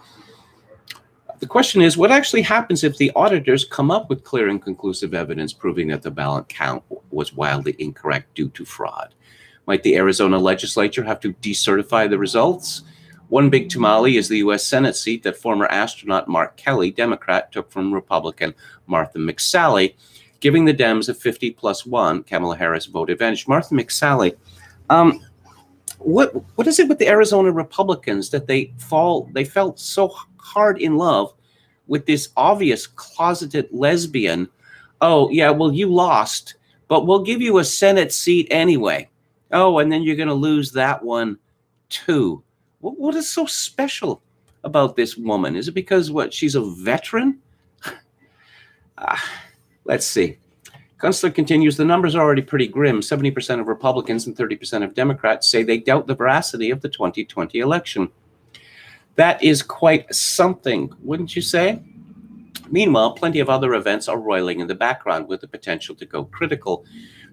The question is, what actually happens if the auditors come up with clear and conclusive evidence proving that the ballot count was wildly incorrect due to fraud? Might the Arizona legislature have to decertify the results? One big tamale is the U.S. Senate seat that former astronaut Mark Kelly, Democrat, took from Republican Martha McSally, giving the Dems a 50+1 Kamala Harris vote advantage. Martha McSally, what is it with the Arizona Republicans that they felt so hard in love with this obvious closeted lesbian? Oh, yeah, well, you lost, but we'll give you a Senate seat anyway. Oh, and then you're going to lose that one too. What is so special about this woman? Is it because she's a veteran? Let's see. Kunstler continues, the numbers are already pretty grim. 70% of Republicans and 30% of Democrats say they doubt the veracity of the 2020 election. That is quite something, wouldn't you say? Meanwhile, plenty of other events are roiling in the background with the potential to go critical.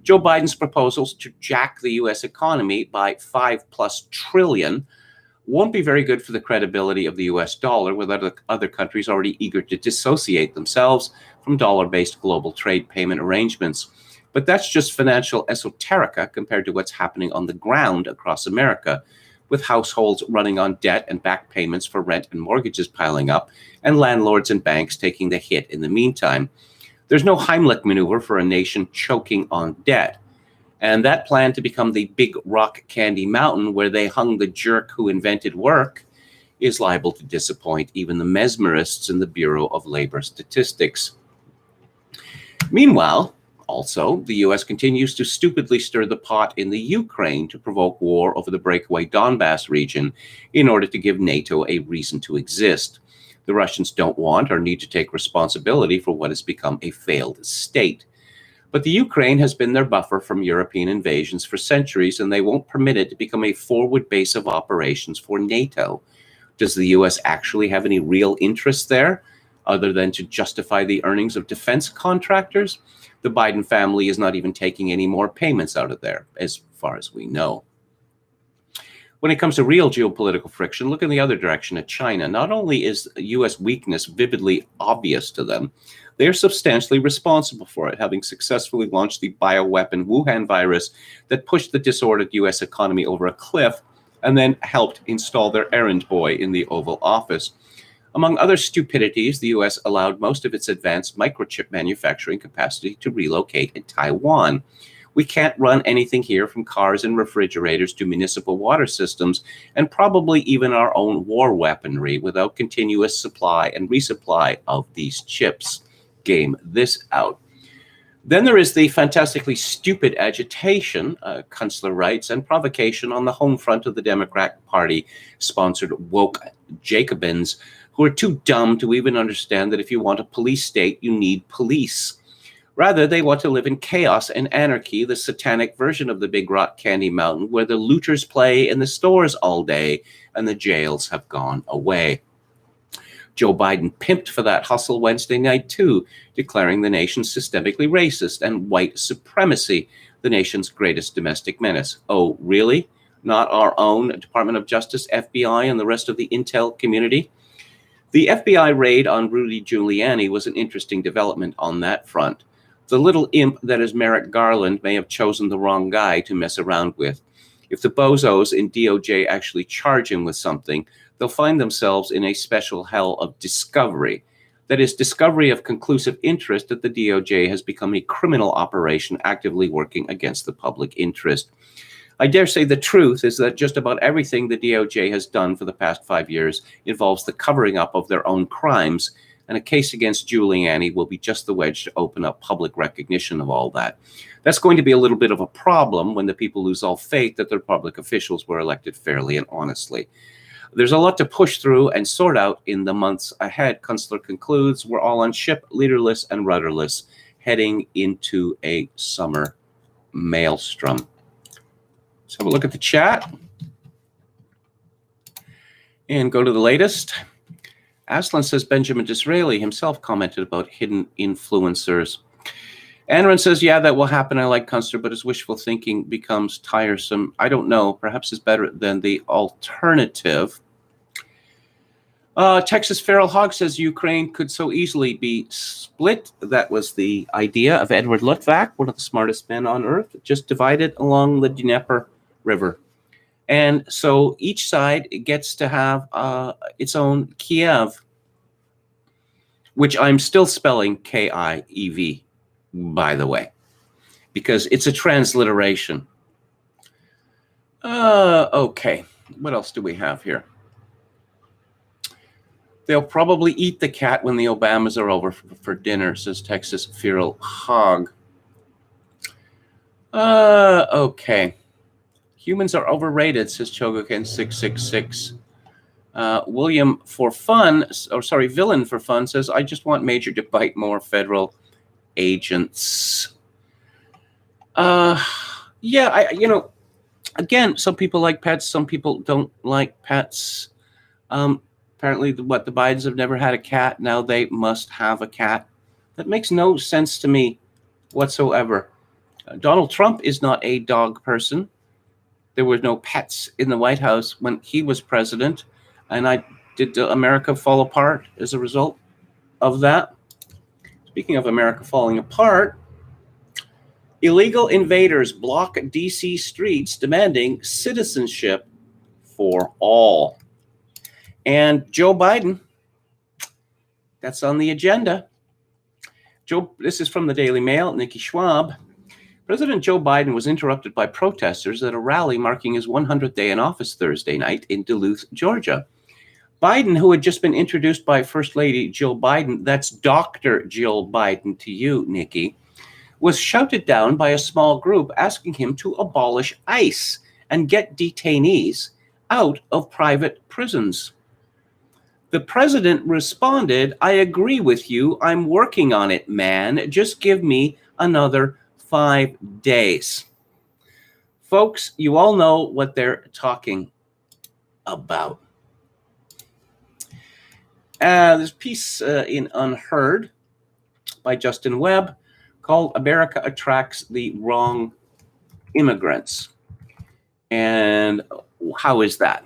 Joe Biden's proposals to jack the U.S. economy by $5+ trillion won't be very good for the credibility of the U.S. dollar, with other countries already eager to dissociate themselves from dollar-based global trade payment arrangements. But that's just financial esoterica compared to what's happening on the ground across America, with households running on debt and back payments for rent and mortgages piling up, and landlords and banks taking the hit in the meantime. There's no Heimlich maneuver for a nation choking on debt. And that plan to become the big rock candy mountain where they hung the jerk who invented work is liable to disappoint even the mesmerists in the Bureau of Labor Statistics. Meanwhile, also, the U.S. continues to stupidly stir the pot in the Ukraine to provoke war over the breakaway Donbass region in order to give NATO a reason to exist. The Russians don't want or need to take responsibility for what has become a failed state. But the Ukraine has been their buffer from European invasions for centuries, and they won't permit it to become a forward base of operations for NATO. Does the U.S. actually have any real interest there, other than to justify the earnings of defense contractors? The Biden family is not even taking any more payments out of there, as far as we know. When it comes to real geopolitical friction, look in the other direction at China. Not only is U.S. weakness vividly obvious to them, they are substantially responsible for it, having successfully launched the bioweapon Wuhan virus that pushed the disordered U.S. economy over a cliff and then helped install their errand boy in the Oval Office. Among other stupidities, the U.S. allowed most of its advanced microchip manufacturing capacity to relocate in Taiwan. We can't run anything here from cars and refrigerators to municipal water systems and probably even our own war weaponry without continuous supply and resupply of these chips. Game this out. Then there is the fantastically stupid agitation, Kunstler writes, and provocation on the home front of the Democrat Party-sponsored woke Jacobins, who are too dumb to even understand that if you want a police state, you need police. Rather, they want to live in chaos and anarchy, the satanic version of the big rock candy mountain, where the looters play in the stores all day and the jails have gone away. Joe Biden pimped for that hustle Wednesday night, too, declaring the nation systemically racist and white supremacy the nation's greatest domestic menace. Oh, really? Not our own Department of Justice, FBI, and the rest of the intel community? The FBI raid on Rudy Giuliani was an interesting development on that front. The little imp that is Merrick Garland may have chosen the wrong guy to mess around with. If the bozos in DOJ actually charge him with something, they'll find themselves in a special hell of discovery. That is, discovery of conclusive interest that the DOJ has become a criminal operation actively working against the public interest. I dare say the truth is that just about everything the DOJ has done for the past 5 years involves the covering up of their own crimes, and a case against Giuliani will be just the wedge to open up public recognition of all that. That's going to be a little bit of a problem when the people lose all faith that their public officials were elected fairly and honestly. There's a lot to push through and sort out in the months ahead, Kunstler concludes. We're all on ship, leaderless and rudderless, heading into a summer maelstrom. Let's have a look at the chat and go to the latest. Aslan says Benjamin Disraeli himself commented about hidden influencers. Anran says, yeah, that will happen. I like Kunstler, but his wishful thinking becomes tiresome. I don't know. Perhaps it's better than the alternative. Texas Feral Hog says Ukraine could so easily be split. That was the idea of Edward Luttwak, one of the smartest men on earth, just divided along the Dnieper River. And so each side gets to have its own Kiev, which I'm still spelling Kiev, by the way, because it's a transliteration. Okay, what else do we have here? They'll probably eat the cat when the Obamas are over for dinner, says Texas Feral Hog. Okay. Humans are overrated, says Chogoken666. William for fun, or sorry, Villain for fun says, I just want Major to bite more federal agents. Yeah, again, some people like pets, some people don't like pets. Apparently, the Bidens have never had a cat. Now they must have a cat. That makes no sense to me whatsoever. Donald Trump is not a dog person. There were no pets in the White House when he was president. And did America fall apart as a result of that? Speaking of America falling apart, illegal invaders block D.C. streets demanding citizenship for all. And Joe Biden, that's on the agenda. This is from the Daily Mail, Nikki Schwab. President Joe Biden was interrupted by protesters at a rally marking his 100th day in office Thursday night in Duluth, Georgia. Biden, who had just been introduced by First Lady Jill Biden, that's Dr. Jill Biden to you, Nikki, was shouted down by a small group asking him to abolish ICE and get detainees out of private prisons. The president responded, I agree with you. I'm working on it, man. Just give me another 5 days. Folks, you all know what they're talking about. There's a piece in Unheard by Justin Webb called America Attracts the Wrong Immigrants. And how is that?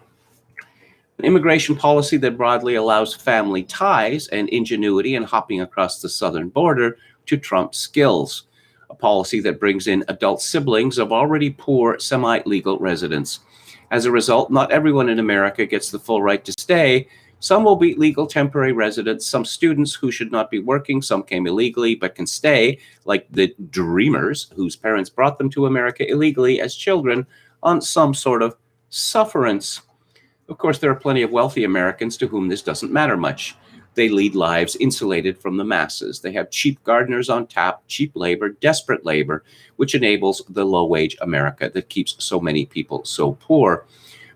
An immigration policy that broadly allows family ties and ingenuity in hopping across the southern border to trump skills. A policy that brings in adult siblings of already poor semi-legal residents. As a result, not everyone in America gets the full right to stay. Some will be legal temporary residents, some students who should not be working, some came illegally but can stay, like the Dreamers, whose parents brought them to America illegally as children on some sort of sufferance. Of course, there are plenty of wealthy Americans to whom this doesn't matter much. They lead lives insulated from the masses. They have cheap gardeners on tap, cheap labor, desperate labor, which enables the low-wage America that keeps so many people so poor.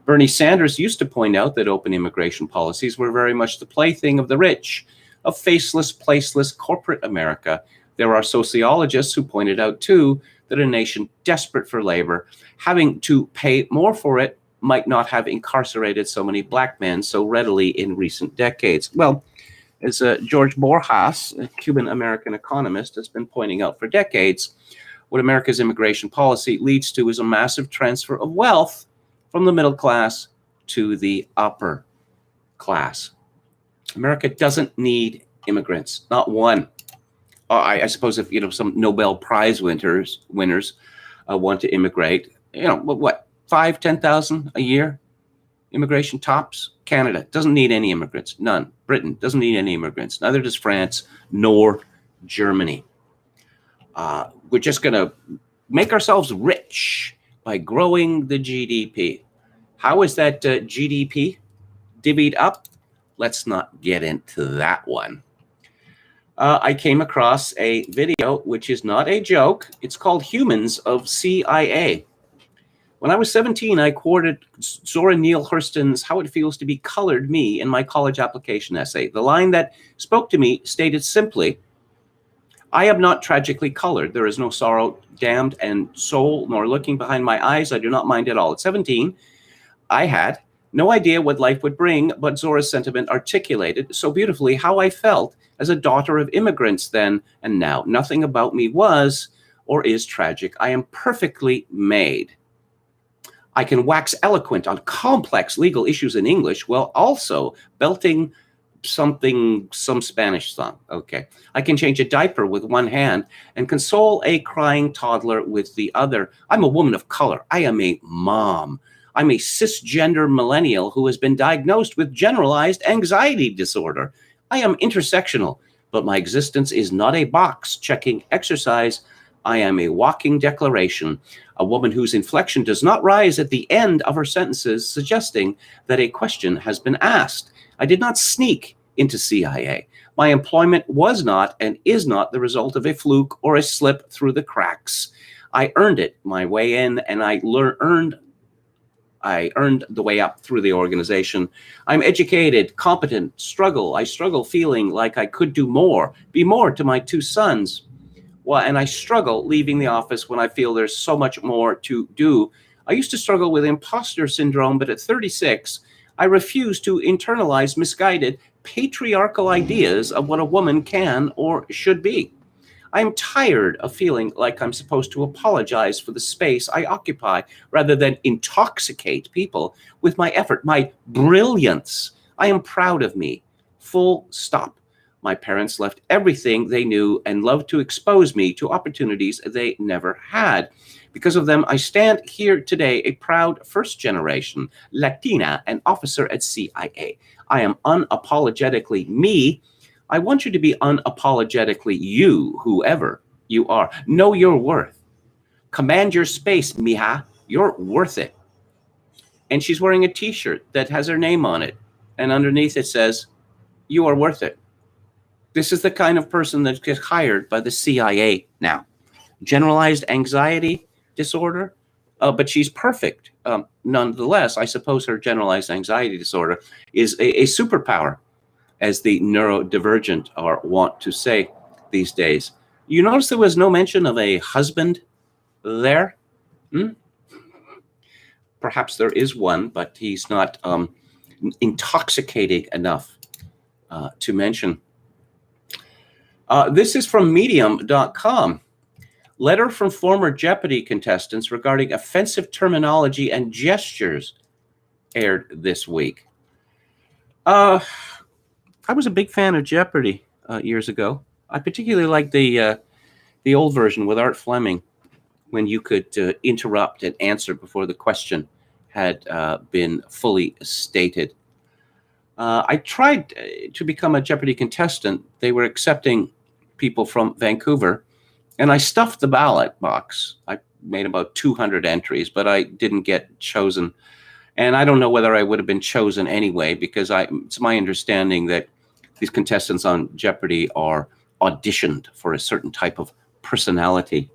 Bernie Sanders used to point out that open immigration policies were very much the plaything of the rich, of faceless, placeless corporate America. There are sociologists who pointed out, too, that a nation desperate for labor, having to pay more for it, might not have incarcerated so many black men so readily in recent decades. Well, as George Borjas, a Cuban-American economist, has been pointing out for decades, what America's immigration policy leads to is a massive transfer of wealth from the middle class to the upper class. America doesn't need immigrants, not one. I suppose if some Nobel Prize winners want to immigrate, what, 5,000, 10,000 a year? Immigration tops. Canada doesn't need any immigrants, none. Britain doesn't need any immigrants, neither does France nor Germany. We're just going to make ourselves rich by growing the GDP. How is that GDP divvied up? Let's not get into that one. I came across a video which is not a joke. It's called Humans of CIA. When I was 17, I quoted Zora Neale Hurston's How It Feels to Be Colored Me in my college application essay. The line that spoke to me stated simply, I am not tragically colored. There is no sorrow, damned and soul, nor looking behind my eyes. I do not mind at all. At 17, I had no idea what life would bring, but Zora's sentiment articulated so beautifully how I felt as a daughter of immigrants then and now. Nothing about me was or is tragic. I am perfectly made. I can wax eloquent on complex legal issues in English while also belting some Spanish song. Okay. I can change a diaper with one hand and console a crying toddler with the other. I'm a woman of color. I am a mom. I'm a cisgender millennial who has been diagnosed with generalized anxiety disorder. I am intersectional, but my existence is not a box-checking exercise. I am a walking declaration, a woman whose inflection does not rise at the end of her sentences, suggesting that a question has been asked. I did not sneak into CIA. My employment was not and is not the result of a fluke or a slip through the cracks. I earned it my way in, and I earned the way up through the organization. I'm educated, competent, I struggle feeling like I could do more, be more to my two sons. Well, and I struggle leaving the office when I feel there's so much more to do. I used to struggle with imposter syndrome, but at 36, I refuse to internalize misguided patriarchal ideas of what a woman can or should be. I am tired of feeling like I'm supposed to apologize for the space I occupy rather than intoxicate people with my effort, my brilliance. I am proud of me. Full stop. My parents left everything they knew and loved to expose me to opportunities they never had. Because of them, I stand here today a proud first-generation Latina and officer at CIA. I am unapologetically me. I want you to be unapologetically you, whoever you are. Know your worth. Command your space, mija. You're worth it. And she's wearing a T-shirt that has her name on it. And underneath it says, you are worth it. This is the kind of person that gets hired by the CIA now. Generalized anxiety disorder, but she's perfect. Nonetheless, I suppose her generalized anxiety disorder is a superpower, as the neurodivergent are wont to say these days. You notice there was no mention of a husband there? Perhaps there is one, but he's not intoxicating enough to mention. This is from medium.com. Letter from former Jeopardy contestants regarding offensive terminology and gestures aired this week. I was a big fan of Jeopardy years ago. I particularly liked the old version with Art Fleming, when you could interrupt and answer before the question had been fully stated. I tried to become a Jeopardy contestant. They were accepting people from Vancouver, and I stuffed the ballot box. I made about 200 entries, but I didn't get chosen. And I don't know whether I would have been chosen anyway, because it's my understanding that these contestants on Jeopardy are auditioned for a certain type of personality.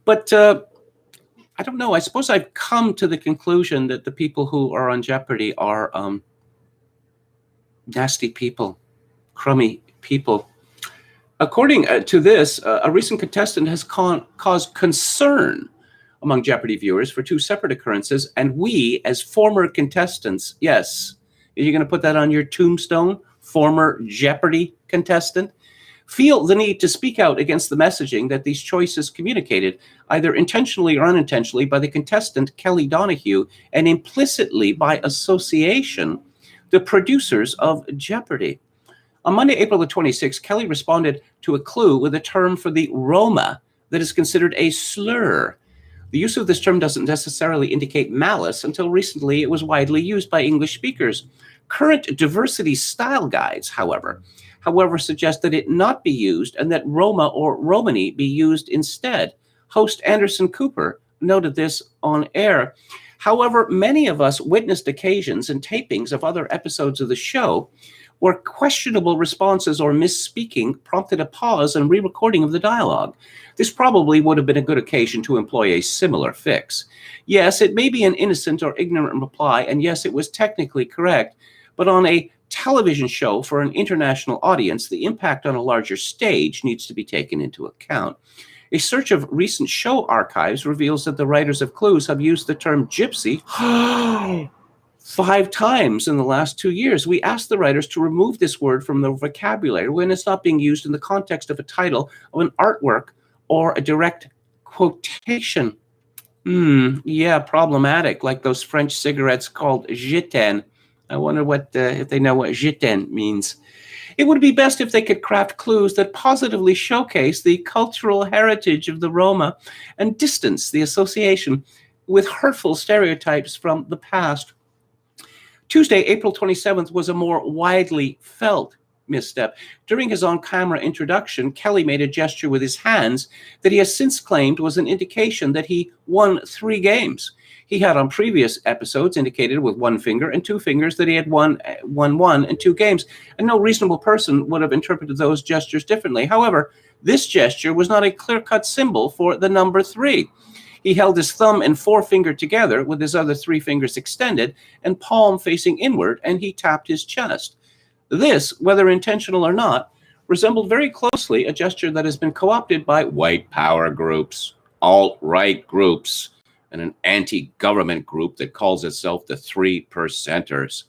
But I don't know. I suppose I've come to the conclusion that the people who are on Jeopardy are nasty people, crummy people. According to this, a recent contestant has caused concern among Jeopardy viewers for two separate occurrences, and we, as former contestants, yes, are you going to put that on your tombstone? Former Jeopardy contestant? Feel the need to speak out against the messaging that these choices communicated, either intentionally or unintentionally, by the contestant Kelly Donahue, and implicitly by association, the producers of Jeopardy. On Monday, April the 26th, Kelly responded to a clue with a term for the Roma that is considered a slur. The use of this term doesn't necessarily indicate malice. Until recently, it was widely used by English speakers. Current diversity style guides, however, suggest that it not be used and that Roma or Romani be used instead. Host Anderson Cooper noted this on air. However, many of us witnessed occasions and tapings of other episodes of the show where questionable responses or misspeaking prompted a pause and re-recording of the dialogue. This probably would have been a good occasion to employ a similar fix. Yes, it may be an innocent or ignorant reply, and yes, it was technically correct, but on a television show for an international audience, the impact on a larger stage needs to be taken into account. A search of recent show archives reveals that the writers of Clues have used the term gypsy 5 times in the last 2 years. We asked the writers to remove this word from the vocabulary when it's not being used in the context of a title of an artwork or a direct quotation. Yeah, problematic, like those French cigarettes called Gitanes. I wonder if they know what Gitanes means. It would be best if they could craft clues that positively showcase the cultural heritage of the Roma and distance the association with hurtful stereotypes from the past. Tuesday, April 27th, was a more widely felt misstep. During his on-camera introduction, Kelly made a gesture with his hands that he has since claimed was an indication that he won 3 games. He had on previous episodes indicated with 1 finger and 2 fingers that he had won 1 and 2 games, and no reasonable person would have interpreted those gestures differently. However, this gesture was not a clear-cut symbol for the number 3. He held his thumb and forefinger together with his other 3 fingers extended and palm facing inward, and he tapped his chest. This, whether intentional or not, resembled very closely a gesture that has been co-opted by white power groups, alt-right groups, and an anti-government group that calls itself the 3%ers.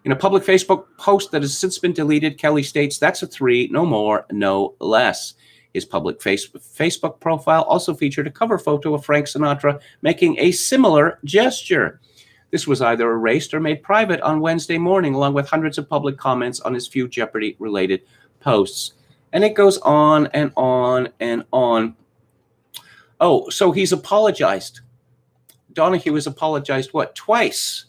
In a public Facebook post that has since been deleted, Kelly states, "That's a 3, no more, no less." His public Facebook profile also featured a cover photo of Frank Sinatra making a similar gesture. This was either erased or made private on Wednesday morning, along with hundreds of public comments on his few Jeopardy-related posts. And it goes on and on and on. Oh, so he's apologized. Donahue has apologized, what, twice?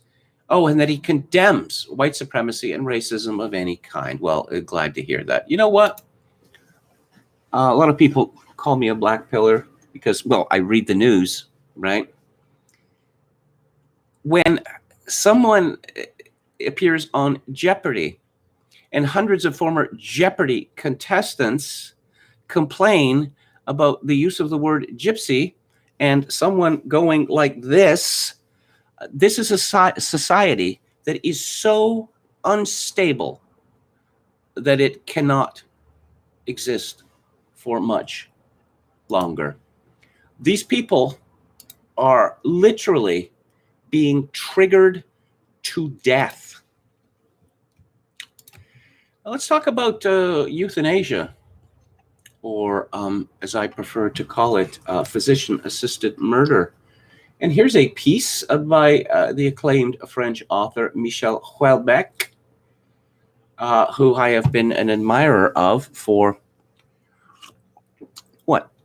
Oh, and that he condemns white supremacy and racism of any kind. Well, glad to hear that. You know what? A lot of people call me a black pillar because, well, I read the news, right? When someone appears on Jeopardy and hundreds of former Jeopardy contestants complain about the use of the word gypsy and someone going like this, this is a society that is so unstable that it cannot exist for much longer. These people are literally being triggered to death. Now, let's talk about euthanasia, or as I prefer to call it, physician-assisted murder. And here's a piece by the acclaimed French author Michel Houellebecq, who I have been an admirer of for,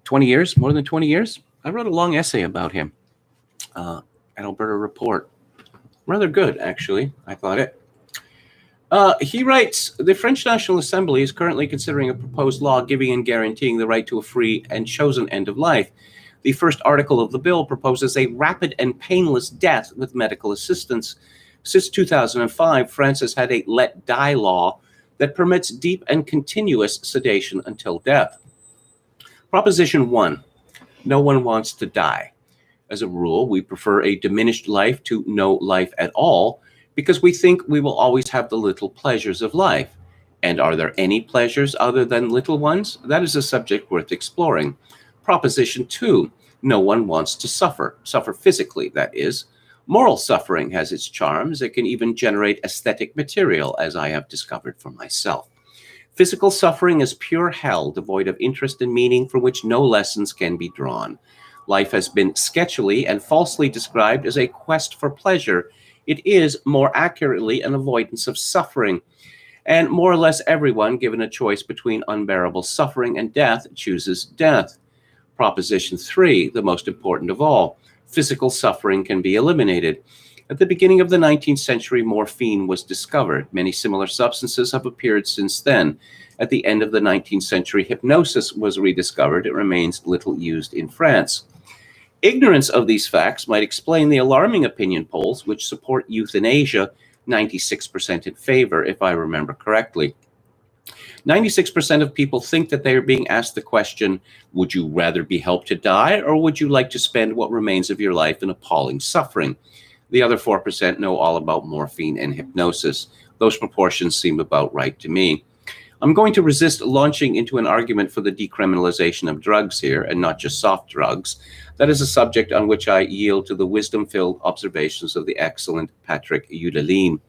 20 years, more than 20 years? I wrote a long essay about him at Alberta Report. Rather good, actually, I thought it. He writes, the French National Assembly is currently considering a proposed law giving and guaranteeing the right to a free and chosen end of life. The first article of the bill proposes a rapid and painless death with medical assistance. Since 2005, France has had a let die law that permits deep and continuous sedation until death. Proposition 1, no one wants to die. As a rule, we prefer a diminished life to no life at all because we think we will always have the little pleasures of life. And are there any pleasures other than little ones? That is a subject worth exploring. Proposition 2, no one wants to suffer physically, that is. Moral suffering has its charms. It can even generate aesthetic material, as I have discovered for myself. Physical suffering is pure hell, devoid of interest and meaning, from which no lessons can be drawn. Life has been sketchily and falsely described as a quest for pleasure. It is, more accurately, an avoidance of suffering. And more or less everyone, given a choice between unbearable suffering and death, chooses death. Proposition 3, the most important of all, physical suffering can be eliminated. At the beginning of the 19th century, morphine was discovered. Many similar substances have appeared since then. At the end of the 19th century, hypnosis was rediscovered. It remains little used in France. Ignorance of these facts might explain the alarming opinion polls which support euthanasia, 96% in favor, if I remember correctly. 96% of people think that they are being asked the question, would you rather be helped to die, or would you like to spend what remains of your life in appalling suffering? The other 4% know all about morphine and hypnosis. Those proportions seem about right to me. I'm going to resist launching into an argument for the decriminalization of drugs here, and not just soft drugs. That is a subject on which I yield to the wisdom-filled observations of the excellent Patrick Eudeline.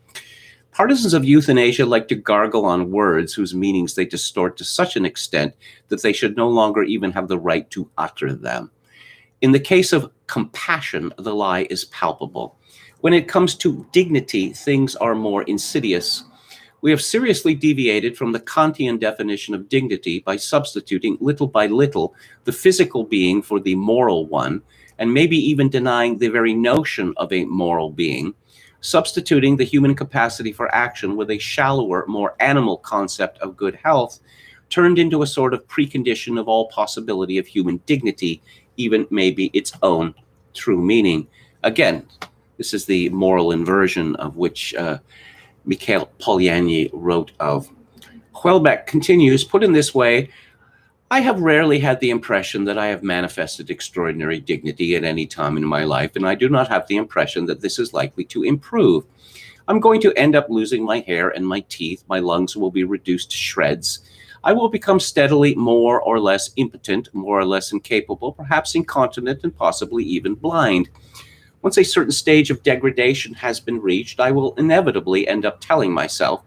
Partisans of euthanasia like to gargle on words whose meanings they distort to such an extent that they should no longer even have the right to utter them. In the case of compassion, the lie is palpable. When it comes to dignity, things are more insidious. We have seriously deviated from the Kantian definition of dignity by substituting little by little the physical being for the moral one, and maybe even denying the very notion of a moral being, substituting the human capacity for action with a shallower, more animal concept of good health, turned into a sort of precondition of all possibility of human dignity, even maybe its own true meaning. Again, this is the moral inversion of which Mikhail Polanyi wrote of. Houellebecq continues, put in this way, I have rarely had the impression that I have manifested extraordinary dignity at any time in my life, and I do not have the impression that this is likely to improve. I'm going to end up losing my hair and my teeth. My lungs will be reduced to shreds. I will become steadily more or less impotent, more or less incapable, perhaps incontinent, and possibly even blind. Once a certain stage of degradation has been reached, I will inevitably end up telling myself,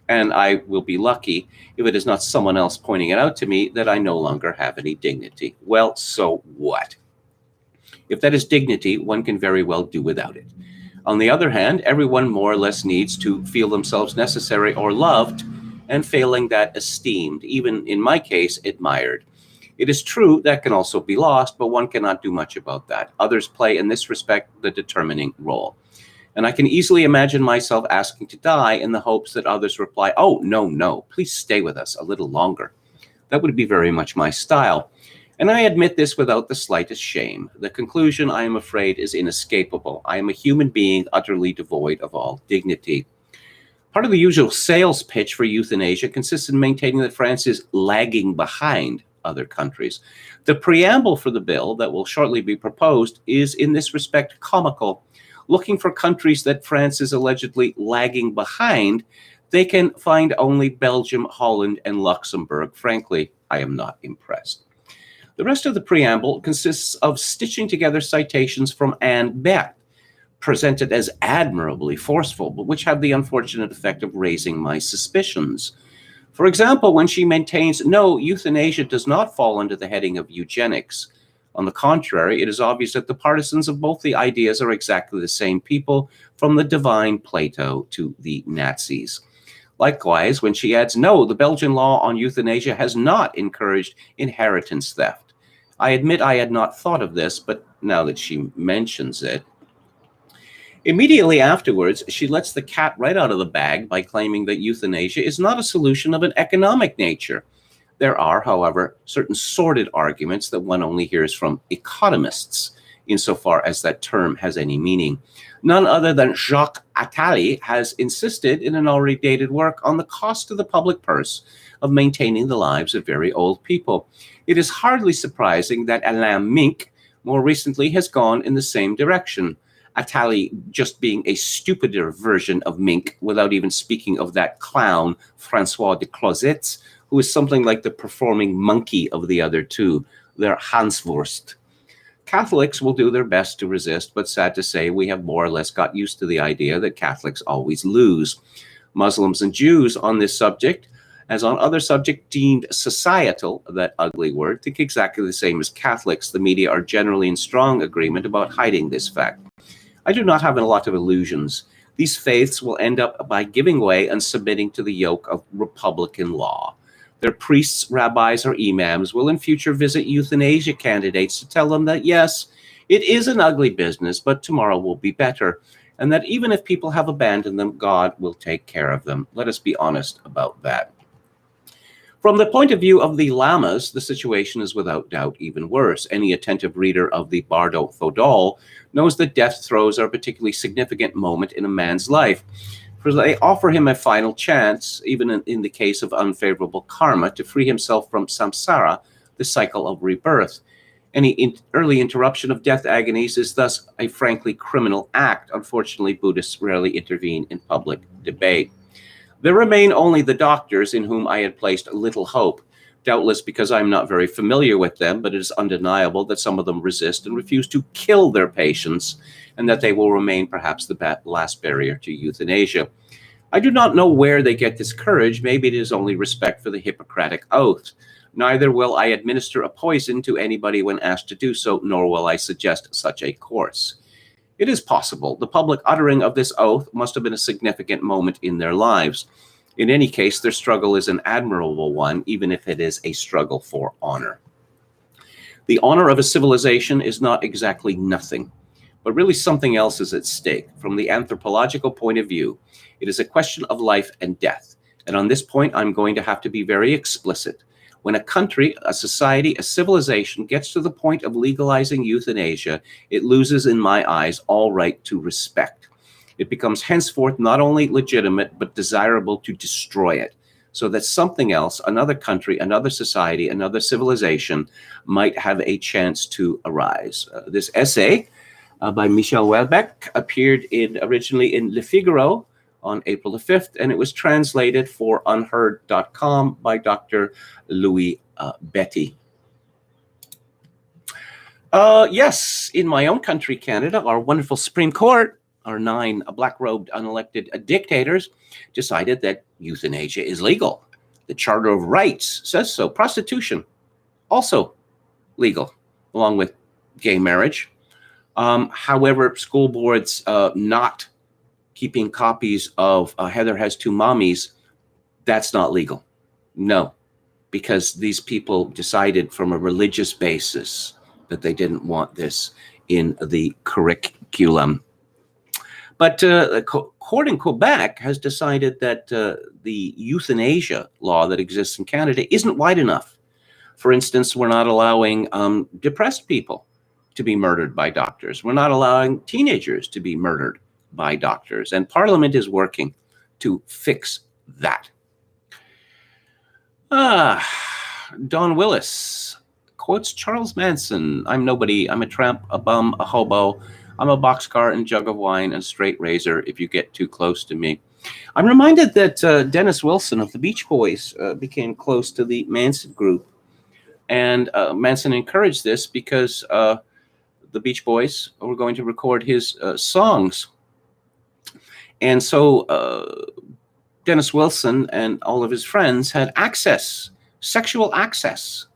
and I will be lucky if it is not someone else pointing it out to me, that I no longer have any dignity. Well, so what? If that is dignity, one can very well do without it. On the other hand, everyone more or less needs to feel themselves necessary or loved, and failing that, esteemed, even in my case, admired. It is true that can also be lost, but one cannot do much about that. Others play in this respect the determining role. And I can easily imagine myself asking to die in the hopes that others reply, oh, no, please stay with us a little longer. That would be very much my style. And I admit this without the slightest shame. The conclusion, I am afraid, is inescapable. I am a human being utterly devoid of all dignity. Part of the usual sales pitch for euthanasia consists in maintaining that France is lagging behind other countries. The preamble for the bill that will shortly be proposed is in this respect comical. Looking for countries that France is allegedly lagging behind, they can find only Belgium, Holland, and Luxembourg. Frankly, I am not impressed. The rest of the preamble consists of stitching together citations from Anne Beck, presented as admirably forceful, but which have the unfortunate effect of raising my suspicions. For example, when she maintains, no, euthanasia does not fall under the heading of eugenics. On the contrary, it is obvious that the partisans of both the ideas are exactly the same people, from the divine Plato to the Nazis. Likewise, when she adds, no, the Belgian law on euthanasia has not encouraged inheritance theft. I admit I had not thought of this, but now that she mentions it. Immediately afterwards, she lets the cat right out of the bag by claiming that euthanasia is not a solution of an economic nature. There are, however, certain sordid arguments that one only hears from economists, insofar as that term has any meaning. None other than Jacques Attali has insisted in an already dated work on the cost to the public purse of maintaining the lives of very old people. It is hardly surprising that Alain Minc more recently has gone in the same direction. Attali just being a stupider version of Minc, without even speaking of that clown, Francois de Closet, who is something like the performing monkey of the other two, their Hanswurst. Catholics will do their best to resist, but sad to say, we have more or less got used to the idea that Catholics always lose. Muslims and Jews on this subject, as on other subjects deemed societal, that ugly word, think exactly the same as Catholics. The media are generally in strong agreement about hiding this fact. I do not have a lot of illusions. These faiths will end up by giving way and submitting to the yoke of Republican law. Their priests, rabbis, or imams will in future visit euthanasia candidates to tell them that, yes, it is an ugly business, but tomorrow will be better, and that even if people have abandoned them, God will take care of them. Let us be honest about that. From the point of view of the lamas, the situation is without doubt even worse. Any attentive reader of the Bardo Fodol knows that death throes are a particularly significant moment in a man's life, for they offer him a final chance, even in the case of unfavorable karma, to free himself from samsara, the cycle of rebirth. Any early interruption of death agonies is thus a frankly criminal act. Unfortunately, Buddhists rarely intervene in public debate. There remain only the doctors, in whom I had placed little hope, doubtless because I am not very familiar with them, but it is undeniable that some of them resist and refuse to kill their patients, and that they will remain perhaps the last barrier to euthanasia. I do not know where they get this courage. Maybe it is only respect for the Hippocratic oath. Neither will I administer a poison to anybody when asked to do so, nor will I suggest such a course. It is possible the public uttering of this oath must have been a significant moment in their lives. In any case, their struggle is an admirable one, even if it is a struggle for honor. The honor of a civilization is not exactly nothing, but really something else is at stake. From the anthropological point of view, it is a question of life and death. And on this point, I'm going to have to be very explicit. When a country, a society, a civilization gets to the point of legalizing euthanasia, it loses, in my eyes, all right to respect. It becomes henceforth not only legitimate, but desirable to destroy it, so that something else, another country, another society, another civilization might have a chance to arise. This essay by Michel Houellebecq appeared originally in Le Figaro on April the 5th, and it was translated for unheard.com by Dr. Louis Betty. Yes, in my own country, Canada, our wonderful Supreme Court, our 9 black-robed unelected dictators, decided that euthanasia is legal. The Charter of Rights says so. Prostitution, also legal, along with gay marriage. However, school boards not keeping copies of Heather Has Two Mommies, that's not legal. No, because these people decided from a religious basis that they didn't want this in the curriculum. But the court in Quebec has decided that the euthanasia law that exists in Canada isn't wide enough. For instance, we're not allowing depressed people to be murdered by doctors. We're not allowing teenagers to be murdered by doctors. And Parliament is working to fix that. Don Willis quotes Charles Manson. I'm nobody. I'm a tramp, a bum, a hobo. I'm a boxcar and jug of wine and straight razor if you get too close to me. I'm reminded that Dennis Wilson of the Beach Boys became close to the Manson group. And Manson encouraged this because the Beach Boys were going to record his songs. And so Dennis Wilson and all of his friends had access, sexual access,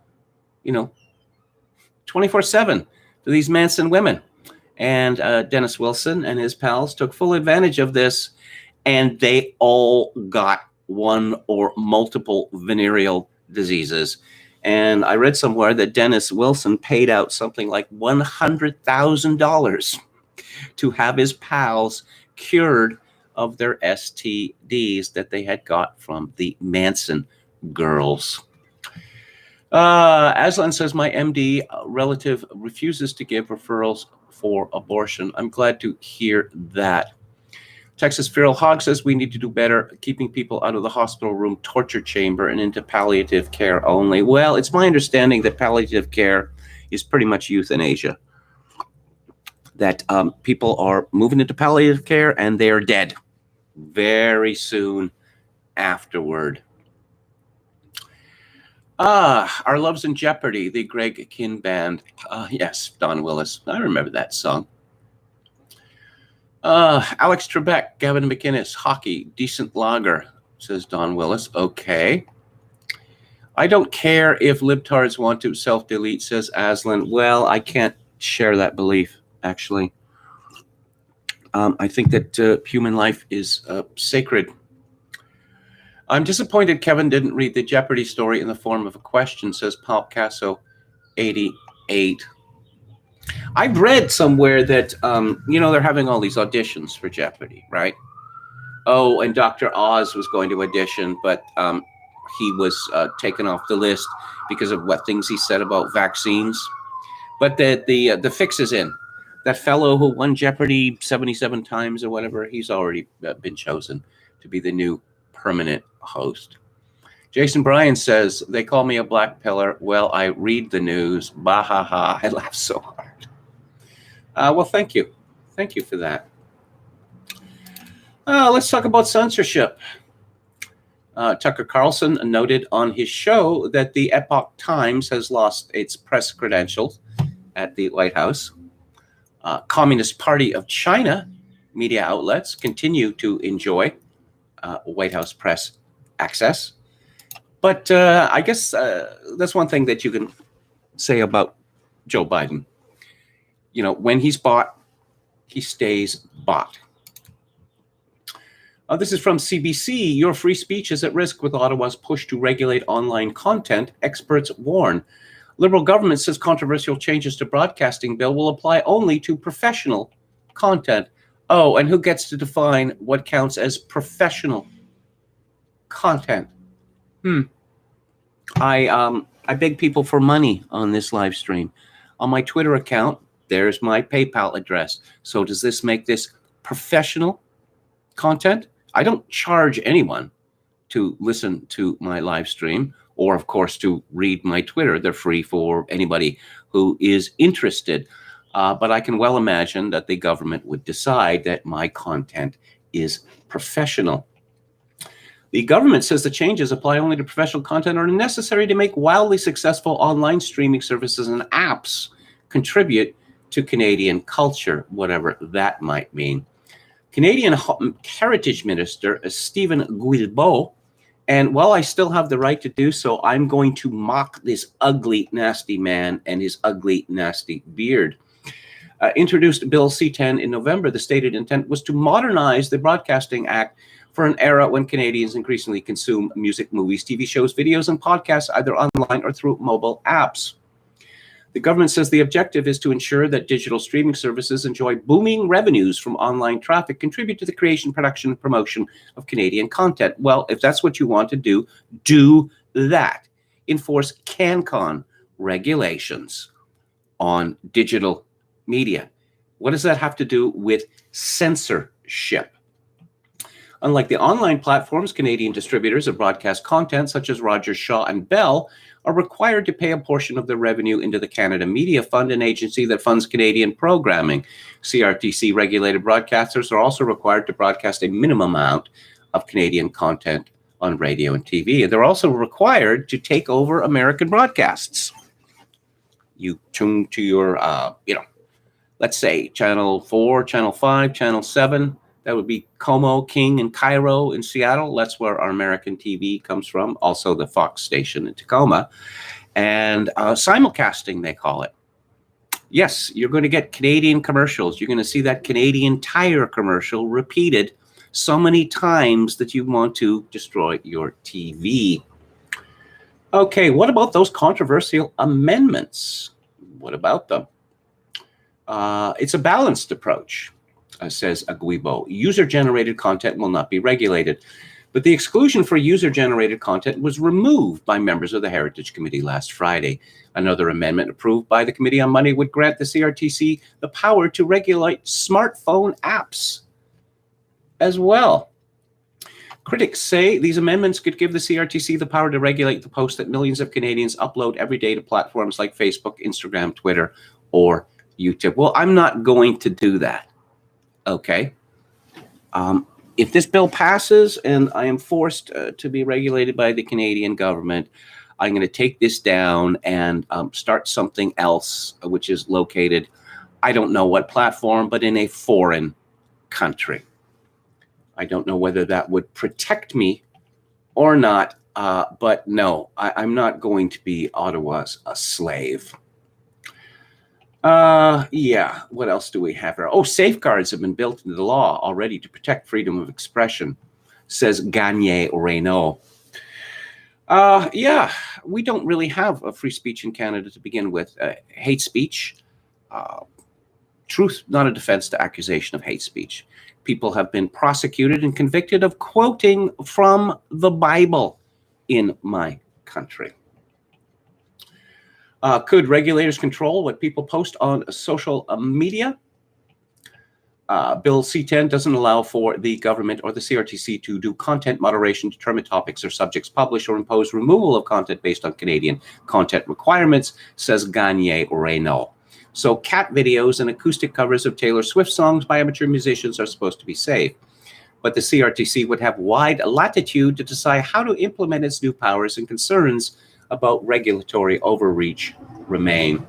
24/7 to these Manson women. And Dennis Wilson and his pals took full advantage of this, and they all got one or multiple venereal diseases. And I read somewhere that Dennis Wilson paid out something like $100,000 to have his pals cured of their STDs that they had got from the Manson girls. Aslan says, my MD relative refuses to give referrals for abortion. I'm glad to hear that. Texas Feral Hog says we need to do better keeping people out of the hospital room torture chamber and into palliative care only. Well, it's my understanding that palliative care is pretty much euthanasia. That people are moving into palliative care and they're dead very soon afterward. Our Love's in Jeopardy, the Greg Kinn Band. Yes, Don Willis. I remember that song. Alex Trebek, Gavin McInnes, hockey, decent lager, says Don Willis. Okay. I don't care if libtards want to self-delete, says Aslan. Well, I can't share that belief, actually. I think that human life is sacred. I'm disappointed Kevin didn't read the Jeopardy story in the form of a question, says Paul Casso 88. I've read somewhere that, they're having all these auditions for Jeopardy, right? Oh, and Dr. Oz was going to audition, but he was taken off the list because of what things he said about vaccines. But the fix is in. That fellow who won Jeopardy 77 times or whatever, he's already been chosen to be the new permanent host. Jason Bryan says, they call me a black pillar. Well, I read the news. Bah, ha, ha. I laugh so hard. Well, thank you. Thank you for that. Let's talk about censorship. Tucker Carlson noted on his show that the Epoch Times has lost its press credentials at the White House. Communist Party of China media outlets continue to enjoy White House press access. But I guess that's one thing that you can say about Joe Biden. When he's bought, he stays bought. This is from CBC. Your free speech is at risk with Ottawa's push to regulate online content, experts warn. Liberal government says controversial changes to broadcasting bill will apply only to professional content. Oh, and who gets to define what counts as professional content? I beg people for money on this live stream. On my Twitter account, there's my PayPal address. So does this make this professional content? I don't charge anyone to listen to my live stream or, of course, to read my Twitter. They're free for anybody who is interested. But I can well imagine that the government would decide that my content is professional. The government says the changes apply only to professional content are necessary to make wildly successful online streaming services and apps contribute to Canadian culture, whatever that might mean. Canadian Heritage Minister Stephen Guilbeault, and while I still have the right to do so, I'm going to mock this ugly, nasty man and his ugly, nasty beard. Introduced Bill C-10 in November, the stated intent was to modernize the Broadcasting Act for an era when Canadians increasingly consume music, movies, TV shows, videos, and podcasts either online or through mobile apps. The government says the objective is to ensure that digital streaming services enjoy booming revenues from online traffic, contribute to the creation, production, and promotion of Canadian content. Well, if that's what you want to do that. Enforce CanCon regulations on digital media. What does that have to do with censorship? Unlike the online platforms, Canadian distributors of broadcast content, such as Rogers, Shaw, and Bell, are required to pay a portion of their revenue into the Canada Media Fund, an agency that funds Canadian programming. CRTC-regulated broadcasters are also required to broadcast a minimum amount of Canadian content on radio and TV. And they're also required to take over American broadcasts. You tune to your, let's say Channel 4, Channel 5, Channel 7. That would be Como, King, and Cairo in Seattle. That's where our American TV comes from. Also the Fox station in Tacoma. And simulcasting, they call it. Yes, you're going to get Canadian commercials. You're going to see that Canadian Tire commercial repeated so many times that you want to destroy your TV. Okay, what about those controversial amendments? What about them? It's a balanced approach. Says Guilbeault. User-generated content will not be regulated. But the exclusion for user-generated content was removed by members of the Heritage Committee last Friday. Another amendment approved by the committee on Monday would grant the CRTC the power to regulate smartphone apps as well. Critics say these amendments could give the CRTC the power to regulate the posts that millions of Canadians upload every day to platforms like Facebook, Instagram, Twitter, or YouTube. Well, I'm not going to do that. Okay. If this bill passes and I am forced to be regulated by the Canadian government, I'm going to take this down and start something else, which is located, I don't know what platform, but in a foreign country. I don't know whether that would protect me or not, but no, I'm not going to be Ottawa's a slave. Yeah, what else do we have here? Oh, safeguards have been built into the law already to protect freedom of expression, says Gagne Reynaud. Yeah, we don't really have a free speech in Canada to begin with. Hate speech, truth, not a defense to accusation of hate speech. People have been prosecuted and convicted of quoting from the Bible in my country. Could regulators control what people post on social media? Bill C-10 doesn't allow for the government or the CRTC to do content moderation, determine topics or subjects published, or impose removal of content based on Canadian content requirements, says Gagne Reynaud. So cat videos and acoustic covers of Taylor Swift songs by amateur musicians are supposed to be safe. But the CRTC would have wide latitude to decide how to implement its new powers, and concerns about regulatory overreach remain.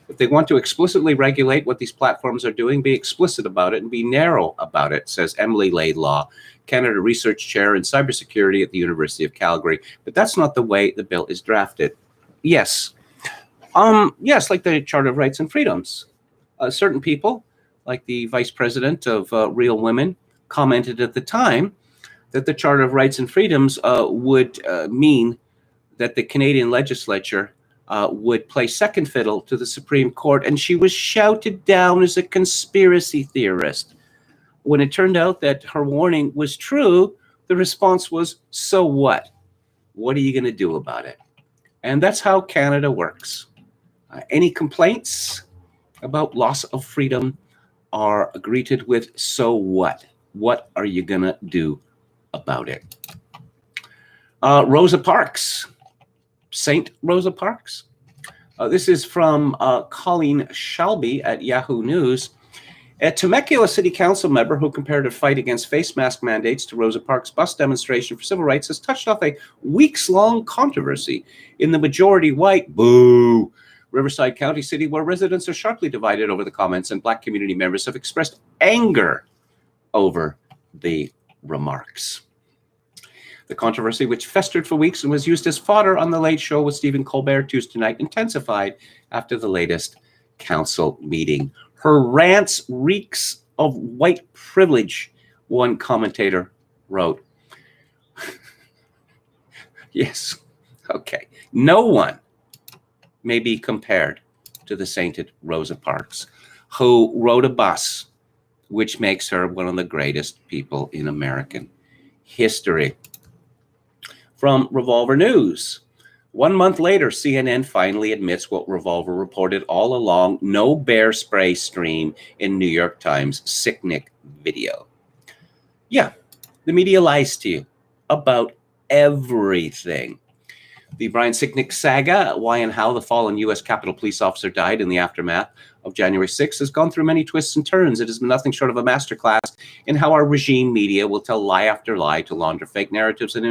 If they want to explicitly regulate what these platforms are doing, be explicit about it and be narrow about it, says Emily Laidlaw, Canada Research Chair in Cybersecurity at the University of Calgary. But that's not the way the bill is drafted. Yes. Yes, like the Charter of Rights and Freedoms. Certain people, like the Vice President of Real Women, commented at the time that the Charter of Rights and Freedoms would mean that the Canadian legislature would play second fiddle to the Supreme Court, and she was shouted down as a conspiracy theorist. When it turned out that her warning was true, the response was, so what? What are you going to do about it? And that's how Canada works. Any complaints about loss of freedom are greeted with, so what? What are you going to do about it? Rosa Parks. Saint Rosa Parks. This is from Colleen Shelby at Yahoo News. A Temecula City Council member who compared her fight against face mask mandates to Rosa Parks' bus demonstration for civil rights has touched off a weeks-long controversy in the majority-white, boo, Riverside County City, where residents are sharply divided over the comments, and Black community members have expressed anger over the remarks. The controversy, which festered for weeks and was used as fodder on The Late Show with Stephen Colbert Tuesday night, intensified after the latest council meeting. Her rants reeks of white privilege, one commentator wrote. Yes, okay. No one may be compared to the sainted Rosa Parks, who rode a bus, which makes her one of the greatest people in American history. From Revolver News. 1 month later, CNN finally admits what Revolver reported all along: no bear spray stream in New York Times Sicknick video. Yeah, the media lies to you about everything. The Brian Sicknick saga, why and how the fallen U.S. Capitol Police officer died in the aftermath of January 6th, has gone through many twists and turns. It has been nothing short of a masterclass in how our regime media will tell lie after lie to launder fake narratives and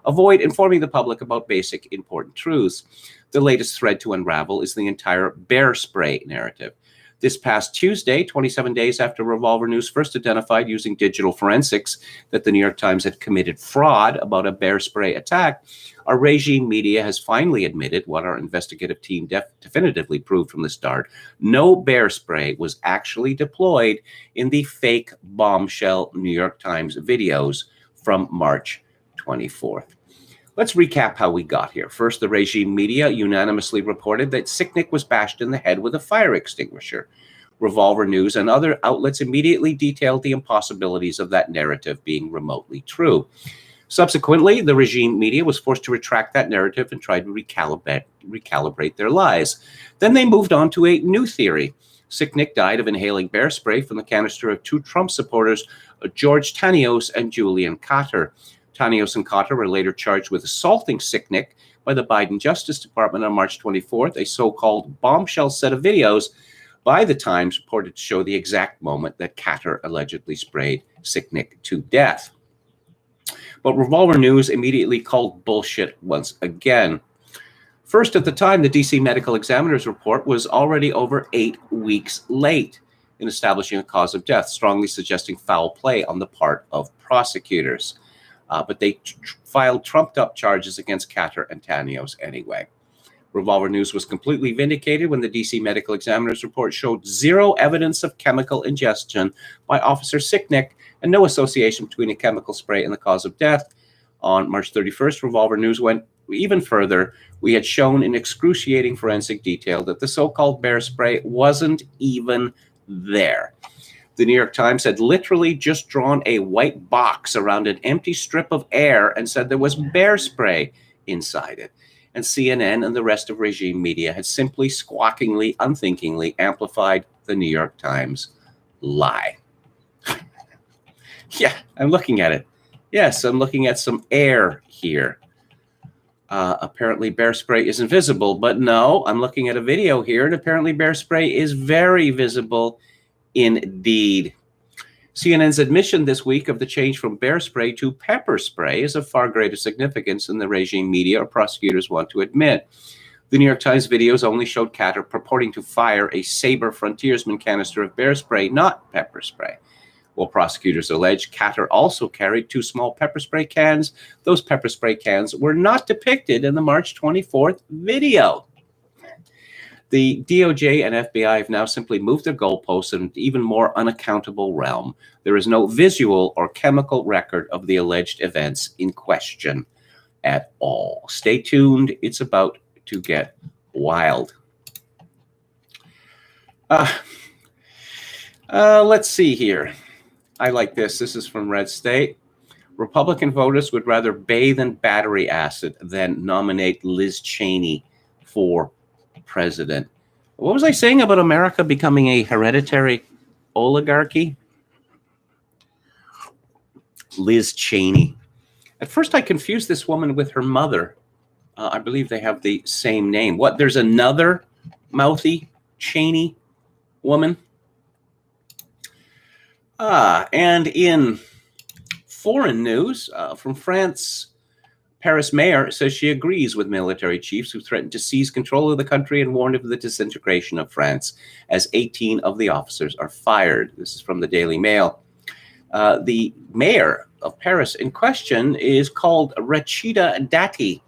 avoid informing the public about basic important truths. The latest thread to unravel is the entire bear spray narrative. This past Tuesday, 27 days after Revolver News first identified using digital forensics that the New York Times had committed fraud about a bear spray attack, our regime media has finally admitted what our investigative team definitively proved from the start: no bear spray was actually deployed in the fake bombshell New York Times videos from March 24th. Let's recap how we got here. First, the regime media unanimously reported that Sicknick was bashed in the head with a fire extinguisher. Revolver News and other outlets immediately detailed the impossibilities of that narrative being remotely true. Subsequently, the regime media was forced to retract that narrative and try to recalibrate their lies. Then they moved on to a new theory. Sicknick died of inhaling bear spray from the canister of two Trump supporters, George Tanios and Julian Cotter. Tanios and Cotter were later charged with assaulting Sicknick by the Biden Justice Department on March 24th. A so-called bombshell set of videos by the Times reported to show the exact moment that Cotter allegedly sprayed Sicknick to death. But Revolver News immediately called bullshit once again. First, at the time, the DC Medical Examiner's report was already over 8 weeks late in establishing a cause of death, strongly suggesting foul play on the part of prosecutors. But they filed trumped-up charges against Cotter and Tanios anyway. Revolver News was completely vindicated when the DC Medical Examiner's report showed zero evidence of chemical ingestion by Officer Sicknick and no association between a chemical spray and the cause of death. On March 31st, Revolver News went even further. We had shown in excruciating forensic detail that the so-called bear spray wasn't even there. The New York Times had literally just drawn a white box around an empty strip of air and said there was bear spray inside it. And CNN and the rest of regime media had simply squawkingly, unthinkingly amplified the New York Times lie. Yeah, I'm looking at it. Yes, I'm looking at some air here. Apparently bear spray isn't visible, but no, I'm looking at a video here, and apparently bear spray is very visible indeed. CNN's admission this week of the change from bear spray to pepper spray is of far greater significance than the regime media or prosecutors want to admit. The New York Times videos only showed Cotter purporting to fire a Sabre Frontiersman canister of bear spray, not pepper spray. While prosecutors allege Cotter also carried 2 small pepper spray cans, those pepper spray cans were not depicted in the March 24th video. The DOJ and FBI have now simply moved their goalposts in an even more unaccountable realm. There is no visual or chemical record of the alleged events in question at all. Stay tuned. It's about to get wild. Let's see here. I like this. This is from Red State. Republican voters would rather bathe in battery acid than nominate Liz Cheney for president. What was I saying about America becoming a hereditary oligarchy? Liz Cheney. At first, I confused this woman with her mother. I believe they have the same name. What? There's another mouthy Cheney woman? And in foreign news from France, Paris mayor says she agrees with military chiefs who threatened to seize control of the country and warned of the disintegration of France as 18 of the officers are fired. This is from the Daily Mail. The mayor of Paris in question is called Rachida Dati,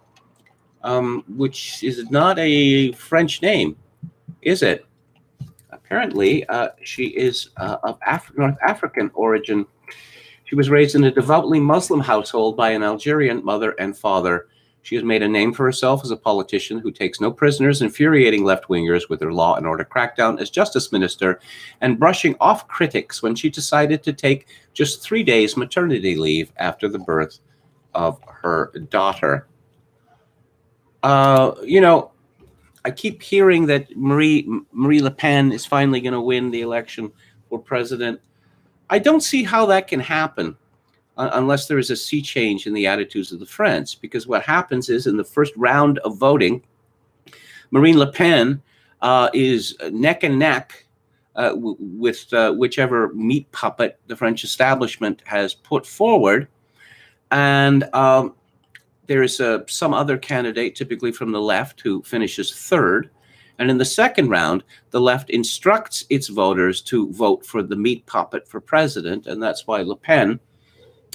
which is not a French name, is it? Apparently, she is of North African origin. She was raised in a devoutly Muslim household by an Algerian mother and father. She has made a name for herself as a politician who takes no prisoners, infuriating left-wingers with her law and order crackdown as justice minister, and brushing off critics when she decided to take just 3 days maternity leave after the birth of her daughter. I keep hearing that Marie Le Pen is finally going to win the election for president. I don't see how that can happen unless there is a sea change in the attitudes of the French, because what happens is in the first round of voting, Marine Le Pen is neck and neck with whichever meat puppet the French establishment has put forward. And there is some other candidate, typically from the left, who finishes third. And in the second round, the left instructs its voters to vote for the meat puppet for president, and that's why Le Pen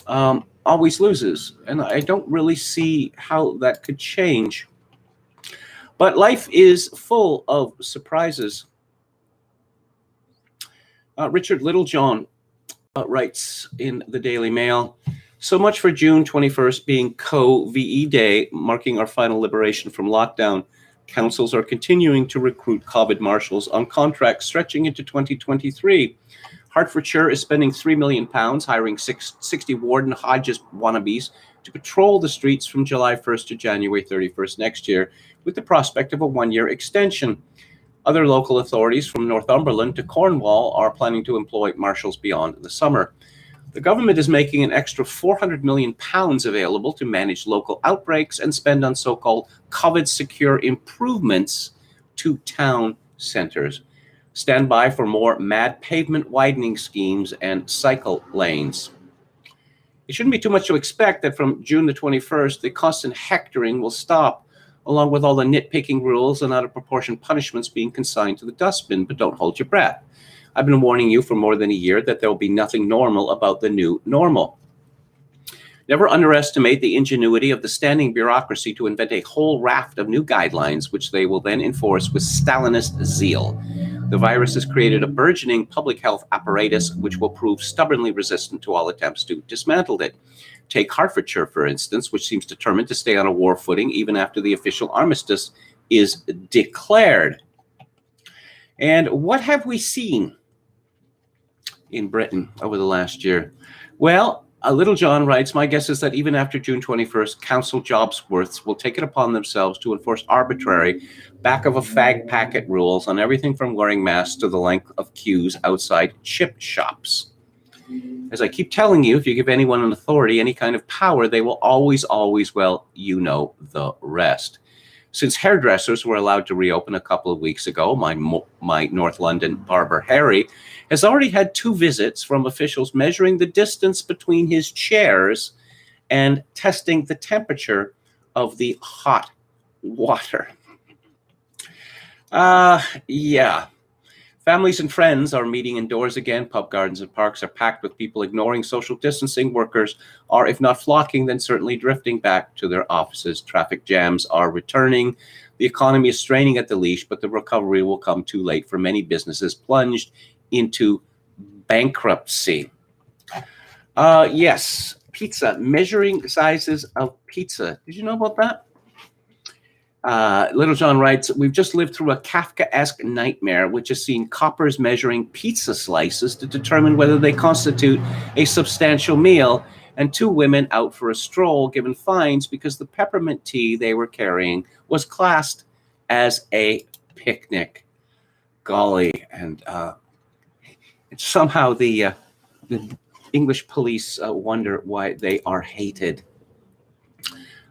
always loses. And I don't really see how that could change. But life is full of surprises. Richard Littlejohn writes in the Daily Mail, "So much for June 21st being Co-VE Day, marking our final liberation from lockdown. Councils are continuing to recruit COVID marshals on contracts stretching into 2023. Hertfordshire is spending £3 million, hiring 60 Warden Hodges wannabes to patrol the streets from July 1st to January 31st next year, with the prospect of a one-year extension. Other local authorities from Northumberland to Cornwall are planning to employ marshals beyond the summer. The government is making an extra £400 million available to manage local outbreaks and spend on so-called COVID-secure improvements to town centers. Stand by for more mad pavement widening schemes and cycle lanes." It shouldn't be too much to expect that from June the 21st, the constant hectoring will stop, along with all the nitpicking rules and out-of-proportion punishments being consigned to the dustbin. But don't hold your breath. I've been warning you for more than a year that there will be nothing normal about the new normal. Never underestimate the ingenuity of the standing bureaucracy to invent a whole raft of new guidelines, which they will then enforce with Stalinist zeal. The virus has created a burgeoning public health apparatus which will prove stubbornly resistant to all attempts to dismantle it. Take Hertfordshire, for instance, which seems determined to stay on a war footing even after the official armistice is declared. And what have we seen in Britain over the last year? Well, Littlejohn writes, "My guess is that even after June 21st, council jobsworths will take it upon themselves to enforce arbitrary back-of-a-fag packet rules on everything from wearing masks to the length of queues outside chip shops. As I keep telling you, if you give anyone an authority, any kind of power, they will always, well, you know the rest." Since hairdressers were allowed to reopen a couple of weeks ago, my North London barber, Harry, has already had 2 visits from officials measuring the distance between his chairs and testing the temperature of the hot water. Yeah. Families and friends are meeting indoors again. Pub gardens and parks are packed with people ignoring social distancing. Workers are, if not flocking, then certainly drifting back to their offices. Traffic jams are returning. The economy is straining at the leash, but the recovery will come too late for many businesses plunged into bankruptcy. Yes, pizza, measuring sizes of pizza. Did you know about that? Little John writes, we've just lived through a Kafkaesque nightmare, which has seen coppers measuring pizza slices to determine whether they constitute a substantial meal, and 2 women out for a stroll given fines because the peppermint tea they were carrying was classed as a picnic. Golly, and somehow the English police wonder why they are hated.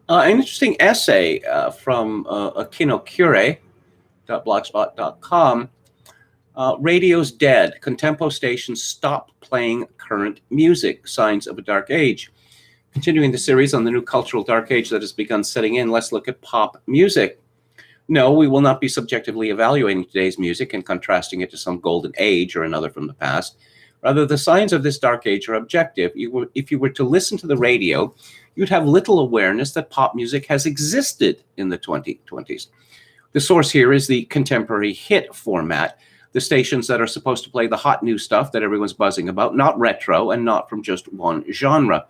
An interesting essay from akinokure.blogspot.com. Radio's dead. Contempo stations stop playing current music. Signs of a dark age. Continuing the series on the new cultural dark age that has begun setting in, let's look at pop music. No, we will not be subjectively evaluating today's music and contrasting it to some golden age or another from the past. Rather, the signs of this dark age are objective. If you were to listen to the radio, you'd have little awareness that pop music has existed in the 2020s. The source here is the contemporary hit format, the stations that are supposed to play the hot new stuff that everyone's buzzing about, not retro and not from just one genre.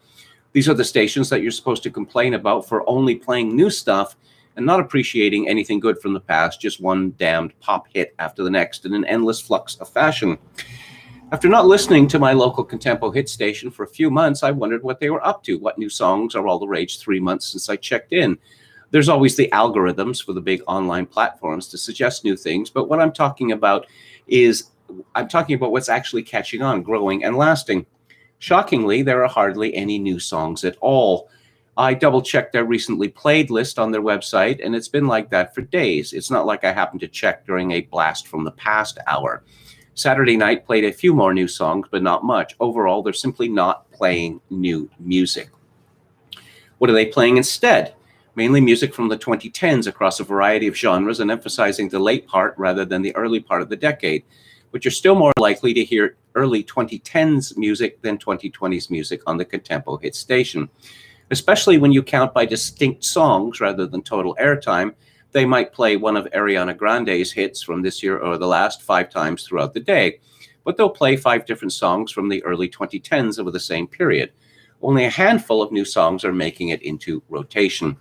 These are the stations that you're supposed to complain about for only playing new stuff and not appreciating anything good from the past, just one damned pop hit after the next in an endless flux of fashion. After not listening to my local Contempo hit station for a few months, I wondered what they were up to. What new songs are all the rage 3 months since I checked in? There's always the algorithms for the big online platforms to suggest new things, but what I'm talking about what's actually catching on, growing, and lasting. Shockingly, there are hardly any new songs at all. I double-checked their recently played list on their website, and it's been like that for days. It's not like I happened to check during a blast from the past hour. Saturday night played a few more new songs, but not much. Overall, they're simply not playing new music. What are they playing instead? Mainly music from the 2010s across a variety of genres and emphasizing the late part rather than the early part of the decade. But you're still more likely to hear early 2010s music than 2020s music on the Contempo hit station. Especially when you count by distinct songs rather than total airtime, they might play one of Ariana Grande's hits from this year or the last 5 times throughout the day, but they'll play 5 different songs from the early 2010s over the same period. Only a handful of new songs are making it into rotation.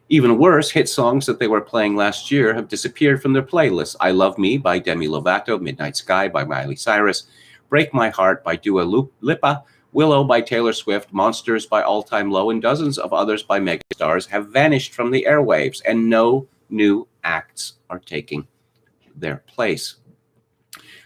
Even worse, hit songs that they were playing last year have disappeared from their playlists. I Love Me by Demi Lovato, Midnight Sky by Miley Cyrus, Break My Heart by Dua Lipa, Willow by Taylor Swift, Monsters by All Time Low, and dozens of others by megastars have vanished from the airwaves, and no new acts are taking their place.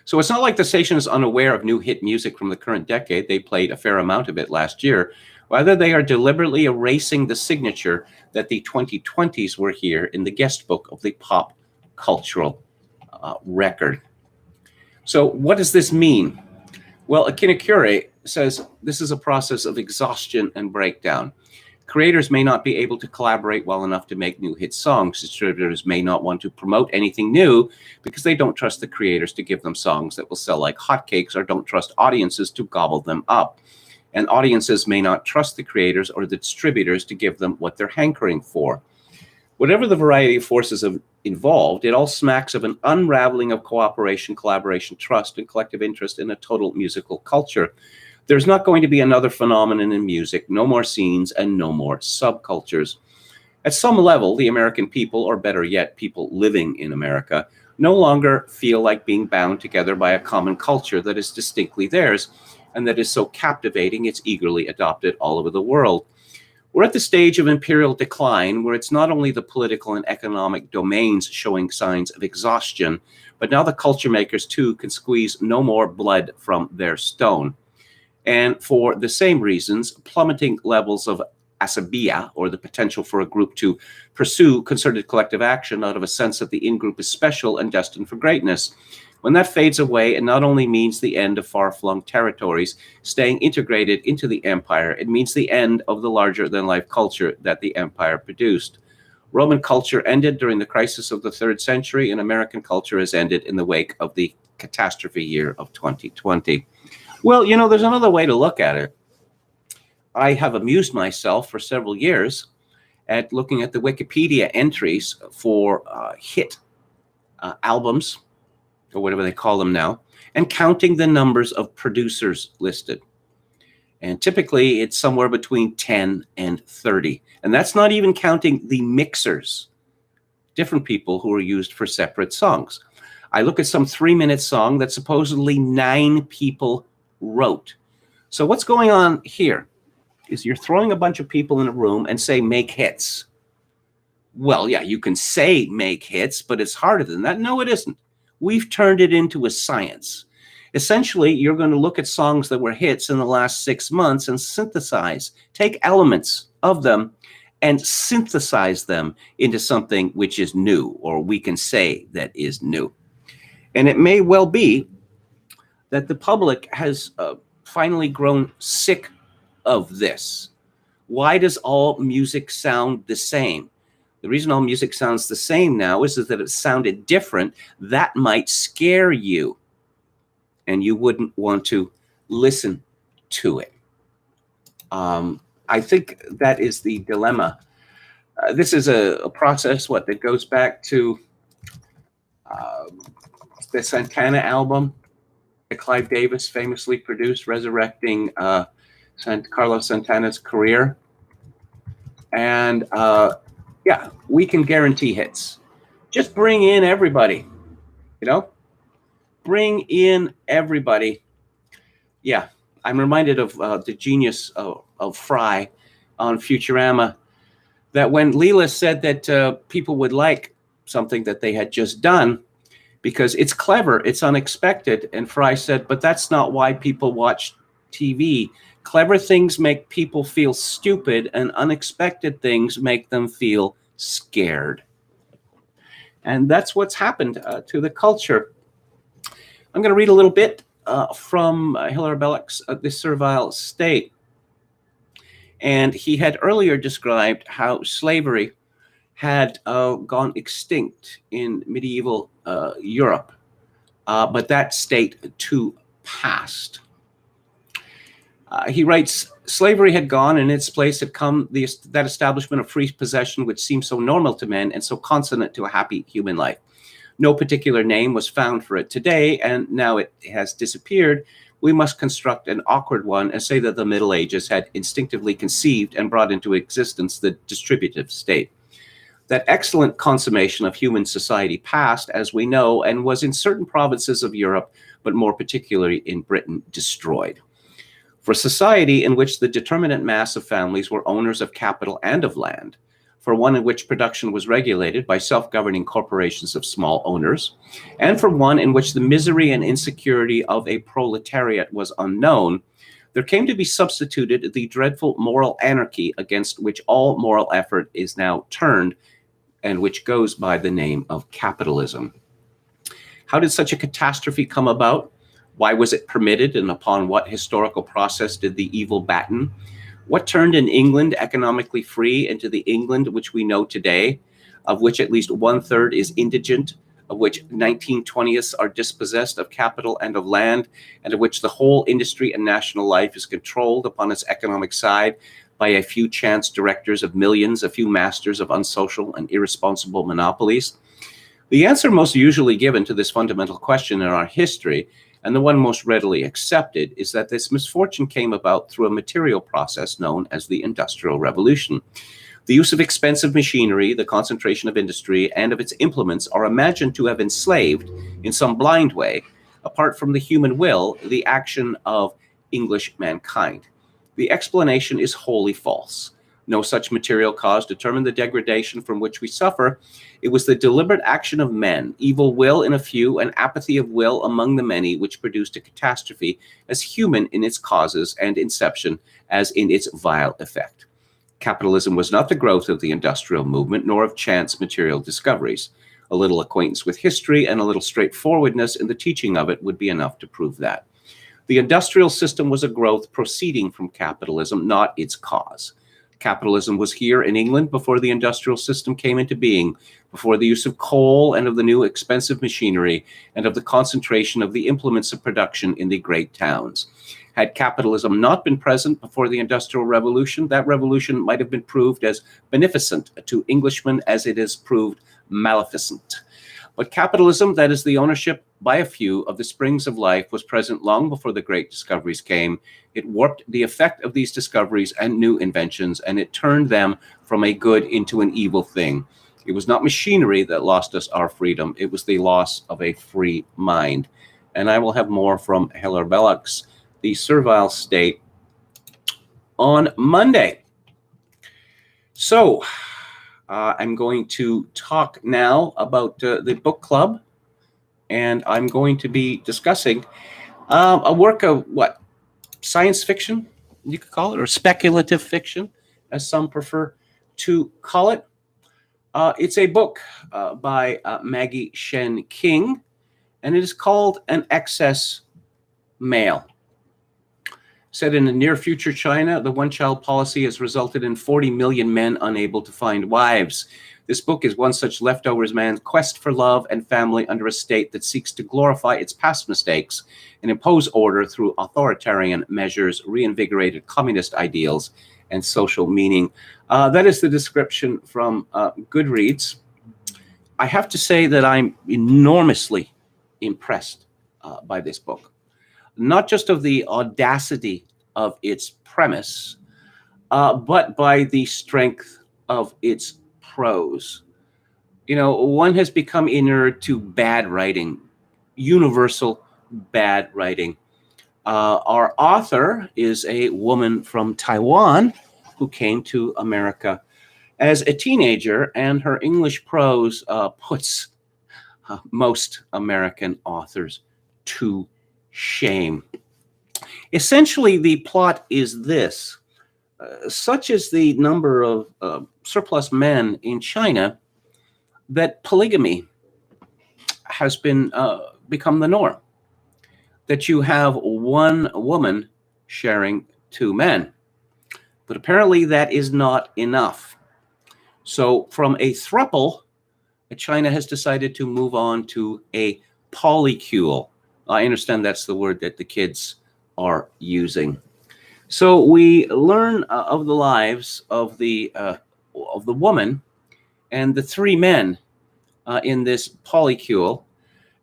So it's not like the station is unaware of new hit music from the current decade. They played a fair amount of it last year. Rather, they are deliberately erasing the signature that the 2020s were here in the guest book of the pop cultural record. So what does this mean? Well, Akinokure says this is a process of exhaustion and breakdown. Creators may not be able to collaborate well enough to make new hit songs. Distributors may not want to promote anything new because they don't trust the creators to give them songs that will sell like hotcakes, or don't trust audiences to gobble them up. And audiences may not trust the creators or the distributors to give them what they're hankering for. Whatever the variety of forces involved, it all smacks of an unraveling of cooperation, collaboration, trust, and collective interest in a total musical culture. There's not going to be another phenomenon in music, no more scenes, and no more subcultures. At some level, the American people, or better yet, people living in America, no longer feel like being bound together by a common culture that is distinctly theirs, and that is so captivating it's eagerly adopted all over the world. We're at the stage of imperial decline where it's not only the political and economic domains showing signs of exhaustion, but now the culture makers too can squeeze no more blood from their stone. And for the same reasons, plummeting levels of asabiya, or the potential for a group to pursue concerted collective action out of a sense that the in-group is special and destined for greatness. When that fades away, it not only means the end of far-flung territories staying integrated into the empire, it means the end of the larger-than-life culture that the empire produced. Roman culture ended during the crisis of the 3rd century, and American culture has ended in the wake of the catastrophe year of 2020. Well, you know, there's another way to look at it. I have amused myself for several years at looking at the Wikipedia entries for hit albums, or whatever they call them now, and counting the numbers of producers listed. And typically it's somewhere between 10 and 30. And that's not even counting the mixers, different people who are used for separate songs. I look at some 3-minute song that supposedly 9 people wrote. So what's going on here is you're throwing a bunch of people in a room and say, make hits. Well, yeah, you can say make hits, but it's harder than that. No, it isn't. We've turned it into a science. Essentially, you're going to look at songs that were hits in the last 6 months and synthesize, take elements of them and synthesize them into something which is new, or we can say that is new. And it may well be that the public has finally grown sick of this. Why does all music sound the same? The reason all music sounds the same now is that it sounded different. That might scare you, and you wouldn't want to listen to it. I think that is the dilemma. This is a process, that goes back to the Santana album that Clive Davis famously produced, resurrecting Carlos Santana's career. And yeah, we can guarantee hits. Just bring in everybody, you know? Bring in everybody. Yeah, I'm reminded of the genius of Fry on Futurama, that when Leela said that people would like something that they had just done because it's clever, it's unexpected, and Fry said, but that's not why people watch TV. Clever things make people feel stupid, and unexpected things make them feel scared. And that's what's happened to the culture. I'm going to read a little bit from Hilaire Belloc's The Servile State. And he had earlier described how slavery had gone extinct in medieval Europe, but that state too passed. He writes, slavery had gone, and in its place had come that establishment of free possession which seemed so normal to men and so consonant to a happy human life. No particular name was found for it today, and now it has disappeared. We must construct an awkward one and say that the Middle Ages had instinctively conceived and brought into existence the distributive state. That excellent consummation of human society passed, as we know, and was in certain provinces of Europe, but more particularly in Britain, destroyed. For society in which the determinate mass of families were owners of capital and of land, for one in which production was regulated by self-governing corporations of small owners, and for one in which the misery and insecurity of a proletariat was unknown, there came to be substituted the dreadful moral anarchy against which all moral effort is now turned, and which goes by the name of capitalism. How did such a catastrophe come about? Why was it permitted, and upon what historical process did the evil batten? What turned an England economically free into the England which we know today, of which at least 1/3 is indigent, of which 19/20 are dispossessed of capital and of land, and of which the whole industry and national life is controlled upon its economic side by a few chance directors of millions, a few masters of unsocial and irresponsible monopolies? The answer most usually given to this fundamental question in our history, and the one most readily accepted, is that this misfortune came about through a material process known as the Industrial Revolution. The use of expensive machinery, the concentration of industry, and of its implements are imagined to have enslaved, in some blind way, apart from the human will, the action of English mankind. The explanation is wholly false. No such material cause determined the degradation from which we suffer. It was the deliberate action of men, evil will in a few, and apathy of will among the many, which produced a catastrophe as human in its causes and inception as in its vile effect. Capitalism was not the growth of the industrial movement, nor of chance material discoveries. A little acquaintance with history and a little straightforwardness in the teaching of it would be enough to prove that. The industrial system was a growth proceeding from capitalism, not its cause. Capitalism was here in England before the industrial system came into being, before the use of coal and of the new expensive machinery and of the concentration of the implements of production in the great towns. Had capitalism not been present before the Industrial Revolution, that revolution might have been proved as beneficent to Englishmen as it is proved maleficent. But capitalism, that is the ownership by a few of the springs of life, was present long before the great discoveries came. It warped the effect of these discoveries and new inventions, and it turned them from a good into an evil thing. It was not machinery that lost us our freedom. It was the loss of a free mind. And I will have more from Hilaire Belloc's The Servile State on Monday. So, I'm going to talk now about the book club, and I'm going to be discussing a work of science fiction, you could call it, or speculative fiction, as some prefer to call it. It's a book by Maggie Shen King, and it is called An Excess Male. Said in the near future China, the one-child policy has resulted in 40 million men unable to find wives. This book is one such leftovers man's quest for love and family under a state that seeks to glorify its past mistakes and impose order through authoritarian measures, reinvigorated communist ideals, and social meaning. That is the description from Goodreads. I have to say that I'm enormously impressed by this book. Not just of the audacity of its premise, but by the strength of its prose. You know, one has become inured to bad writing, universal bad writing. Our author is a woman from Taiwan who came to America as a teenager, and her English prose puts most American authors to shame. Essentially, the plot is this. Such is the number of surplus men in China that polygamy has been become the norm. That you have one woman sharing two men. But apparently that is not enough. So from a throuple, China has decided to move on to a polycule. I understand that's the word that the kids are using. So we learn of the lives of the woman and the three men in this polycule,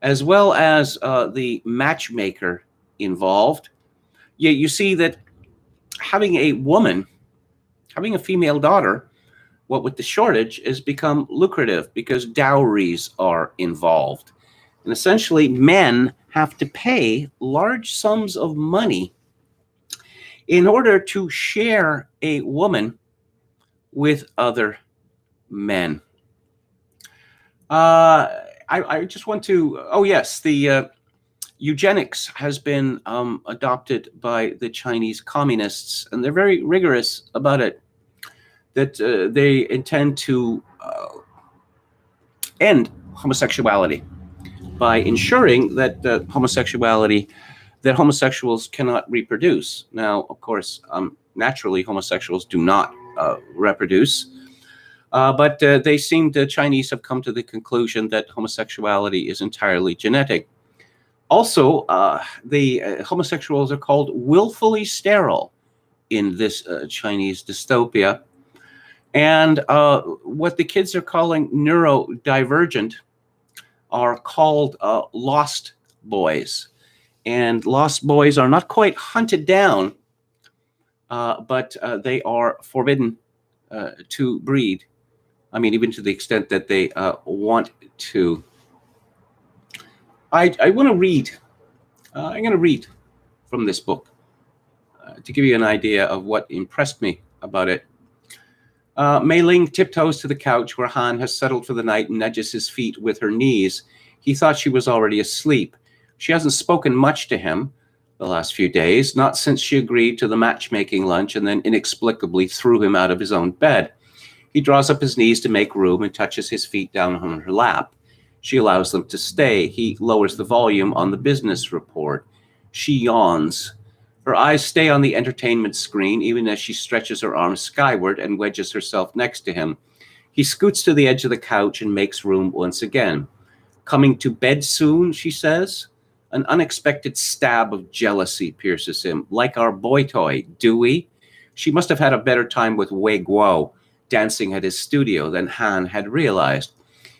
as well as the matchmaker involved. You see that having a woman, having a female daughter, what with the shortage, has become lucrative because dowries are involved. And essentially, men have to pay large sums of money in order to share a woman with other men. I just want to, the eugenics has been adopted by the Chinese communists, and they're very rigorous about it, that they intend to end homosexuality by ensuring that homosexuals cannot reproduce. Now, of course, naturally, homosexuals do not reproduce, but the Chinese have come to the conclusion that homosexuality is entirely genetic. Also, the homosexuals are called willfully sterile in this Chinese dystopia. And what the kids are calling neurodivergent are called lost boys. And lost boys are not quite hunted down, but they are forbidden to breed. I mean, even to the extent that they want to. I want to read. I'm going to read from this book to give you an idea of what impressed me about it. Mei Ling tiptoes to the couch where Han has settled for the night and nudges his feet with her knees. He thought she was already asleep. She hasn't spoken much to him the last few days, not since she agreed to the matchmaking lunch and then inexplicably threw him out of his own bed. He draws up his knees to make room and touches his feet down on her lap. She allows them to stay. He lowers the volume on the business report. She yawns. Her eyes stay on the entertainment screen even as she stretches her arms skyward and wedges herself next to him. He scoots to the edge of the couch and makes room once again. "Coming to bed soon," she says. An unexpected stab of jealousy pierces him. "Like our boy toy, do we?" She must have had a better time with Wei Guo dancing at his studio than Han had realized.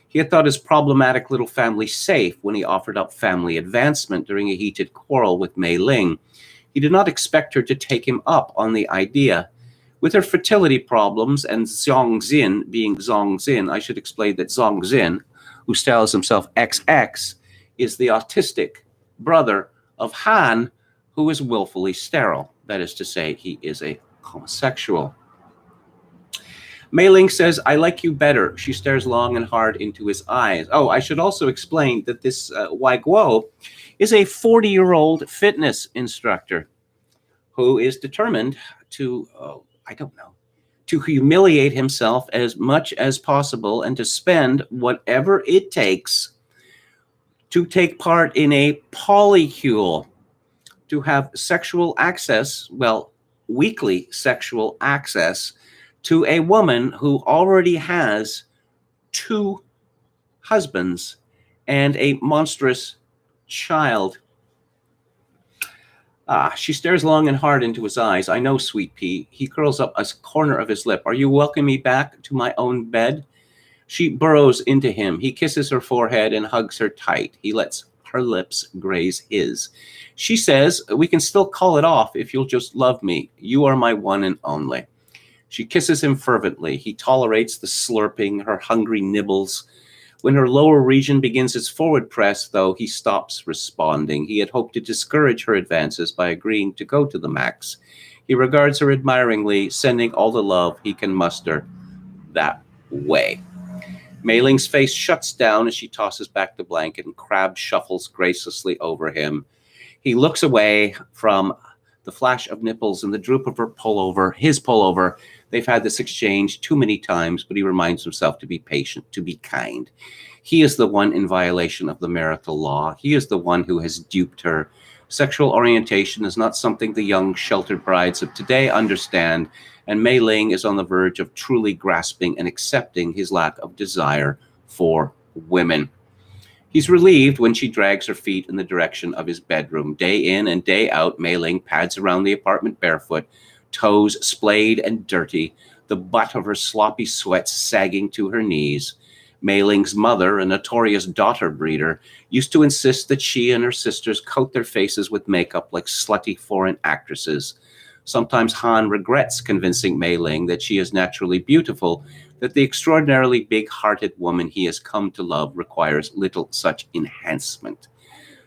He had thought his problematic little family safe when he offered up family advancement during a heated quarrel with Mei Ling. He did not expect her to take him up on the idea. With her fertility problems and Zhongxin being Zhongxin, I should explain that Zhongxin, who styles himself XX, is the autistic brother of Han, who is willfully sterile. That is to say, he is a homosexual. Mei Ling says, "I like you better." She stares long and hard into his eyes. Oh, I should also explain that this Wei Guo is a 40-year-old fitness instructor who is determined to, to humiliate himself as much as possible and to spend whatever it takes to take part in a polycule, to have sexual access, weekly sexual access to a woman who already has 2 husbands and a monstrous child. She stares long and hard into his eyes. "I know, sweet pea." He curls up a corner of his lip. "Are you welcoming me back to my own bed?" She burrows into him. He kisses her forehead and hugs her tight. He lets her lips graze his. She says, "We can still call it off if you'll just love me. You are my one and only." She kisses him fervently. He tolerates the slurping, her hungry nibbles. When her lower region begins its forward press, though, he stops responding. He had hoped to discourage her advances by agreeing to go to the max. He regards her admiringly, sending all the love he can muster that way. Mei Ling's face shuts down as she tosses back the blanket and Crab shuffles graciously over him. He looks away from the flash of nipples and the droop of her pullover, his pullover. They've had this exchange too many times, but he reminds himself to be patient, to be kind. He is the one in violation of the marital law. He is the one who has duped her. Sexual orientation is not something the young, sheltered brides of today understand, and Mei Ling is on the verge of truly grasping and accepting his lack of desire for women. He's relieved when she drags her feet in the direction of his bedroom. Day in and day out, Mei Ling pads around the apartment barefoot, toes splayed and dirty, the butt of her sloppy sweat sagging to her knees. Mei Ling's mother, a notorious daughter breeder, used to insist that she and her sisters coat their faces with makeup like slutty foreign actresses. Sometimes Han regrets convincing Mei Ling that she is naturally beautiful, that the extraordinarily big-hearted woman he has come to love requires little such enhancement.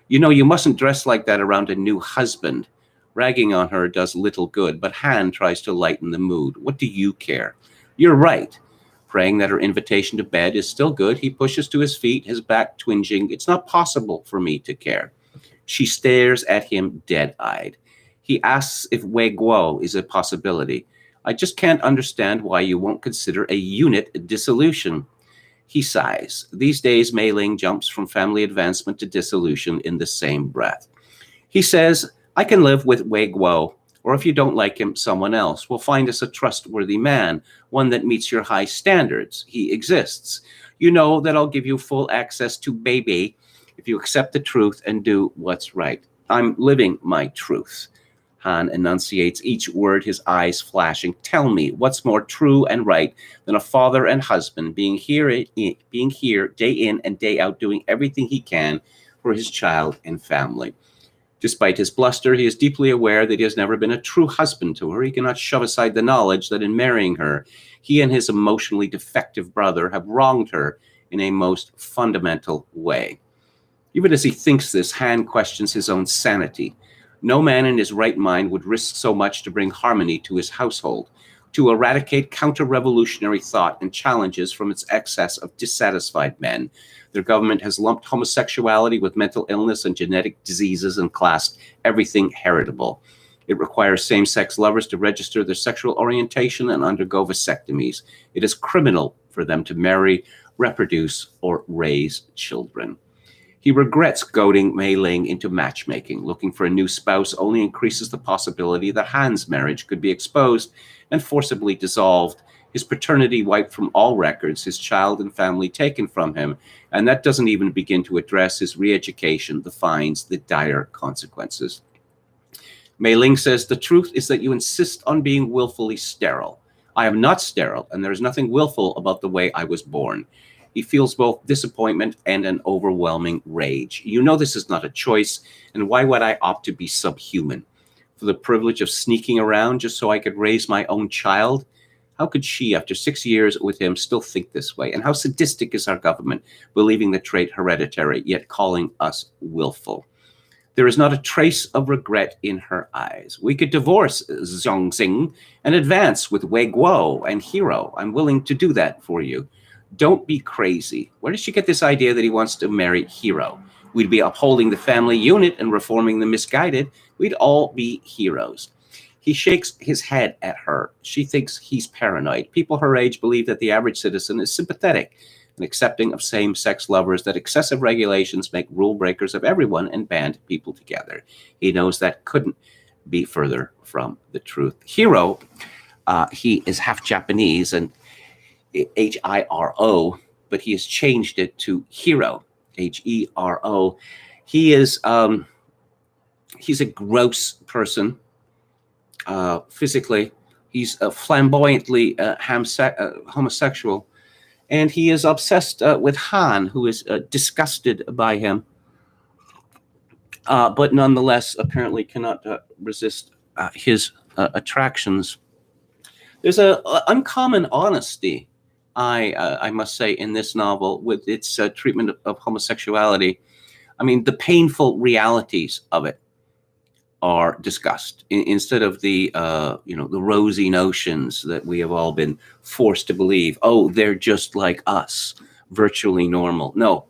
"You know, you mustn't dress like that around a new husband." Ragging on her does little good, but Han tries to lighten the mood. "What do you care?" "You're right." Praying that her invitation to bed is still good, he pushes to his feet, his back twinging. "It's not possible for me to care." She stares at him dead-eyed. He asks if Wei Guo is a possibility. "I just can't understand why you won't consider a unit dissolution." He sighs. These days, Mei Ling jumps from family advancement to dissolution in the same breath. He says, "I can live with Wei Guo, or if you don't like him, someone else. We'll find us a trustworthy man, one that meets your high standards. He exists. You know that I'll give you full access to baby if you accept the truth and do what's right." "I'm living my truth." Han enunciates each word, his eyes flashing. "Tell me, what's more true and right than a father and husband being here day in and day out, doing everything he can for his child and family?" Despite his bluster, he is deeply aware that he has never been a true husband to her. He cannot shove aside the knowledge that in marrying her, he and his emotionally defective brother have wronged her in a most fundamental way. Even as he thinks this, Han questions his own sanity. No man in his right mind would risk so much to bring harmony to his household, to eradicate counter-revolutionary thought and challenges from its excess of dissatisfied men. Their government has lumped homosexuality with mental illness and genetic diseases and classed everything heritable. It requires same-sex lovers to register their sexual orientation and undergo vasectomies. It is criminal for them to marry, reproduce, or raise children. He regrets goading Mei Ling into matchmaking. Looking for a new spouse only increases the possibility that Han's marriage could be exposed and forcibly dissolved, his paternity wiped from all records, his child and family taken from him, and that doesn't even begin to address his re-education, the fines, the dire consequences. Mei Ling says, the truth is that you insist on being willfully sterile. I am not sterile, and there is nothing willful about the way I was born. He feels both disappointment and an overwhelming rage. You know this is not a choice, and why would I opt to be subhuman? For the privilege of sneaking around just so I could raise my own child? How could she, after 6 years with him, still think this way? And how sadistic is our government, believing the trait hereditary, yet calling us willful? There is not a trace of regret in her eyes. We could divorce Zhongxing and advance with Wei Guo and Hero. I'm willing to do that for you. Don't be crazy. Where did she get this idea that he wants to marry Hero? We'd be upholding the family unit and reforming the misguided. We'd all be heroes. He shakes his head at her. She thinks he's paranoid. People her age believe that the average citizen is sympathetic and accepting of same-sex lovers, that excessive regulations make rule breakers of everyone and band people together. He knows that couldn't be further from the truth. Hero, he is half Japanese and H-I-R-O, but he has changed it to Hero, H-E-R-O. He is, he's a gross person physically. He's flamboyantly homosexual. And he is obsessed with Han, who is disgusted by him, but nonetheless apparently cannot resist his attractions. There's an uncommon honesty, I must say, in this novel with its treatment of homosexuality. I mean, the painful realities of it are discussed instead of the the rosy notions that we have all been forced to believe. Oh, they're just like us, virtually normal. No,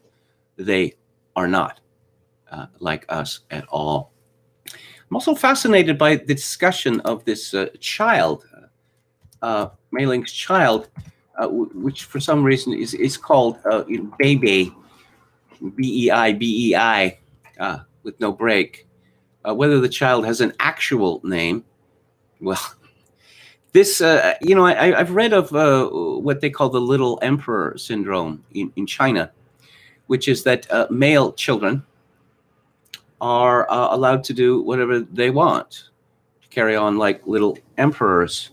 they are not like us at all. I'm also fascinated by the discussion of this child, Mei Ling's child, which for some reason is called Baby, B-E-I, with no break. Whether the child has an actual name, well, this, I've read of what they call the little emperor syndrome in China, which is that male children are allowed to do whatever they want, to carry on like little emperors.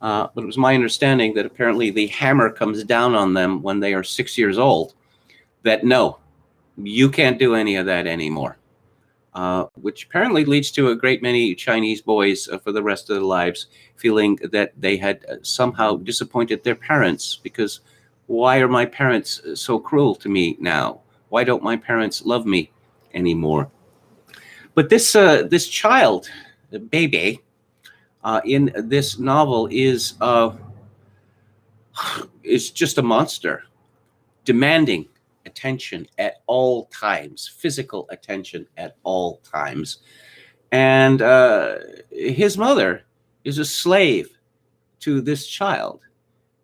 But it was my understanding that apparently the hammer comes down on them when they are 6 years old, that no, you can't do any of that anymore. Which apparently leads to a great many Chinese boys for the rest of their lives feeling that they had somehow disappointed their parents, because why are my parents so cruel to me now? Why don't my parents love me anymore? But this child, the baby, in this novel is just a monster, demanding attention at all times, physical attention at all times. And his mother is a slave to this child,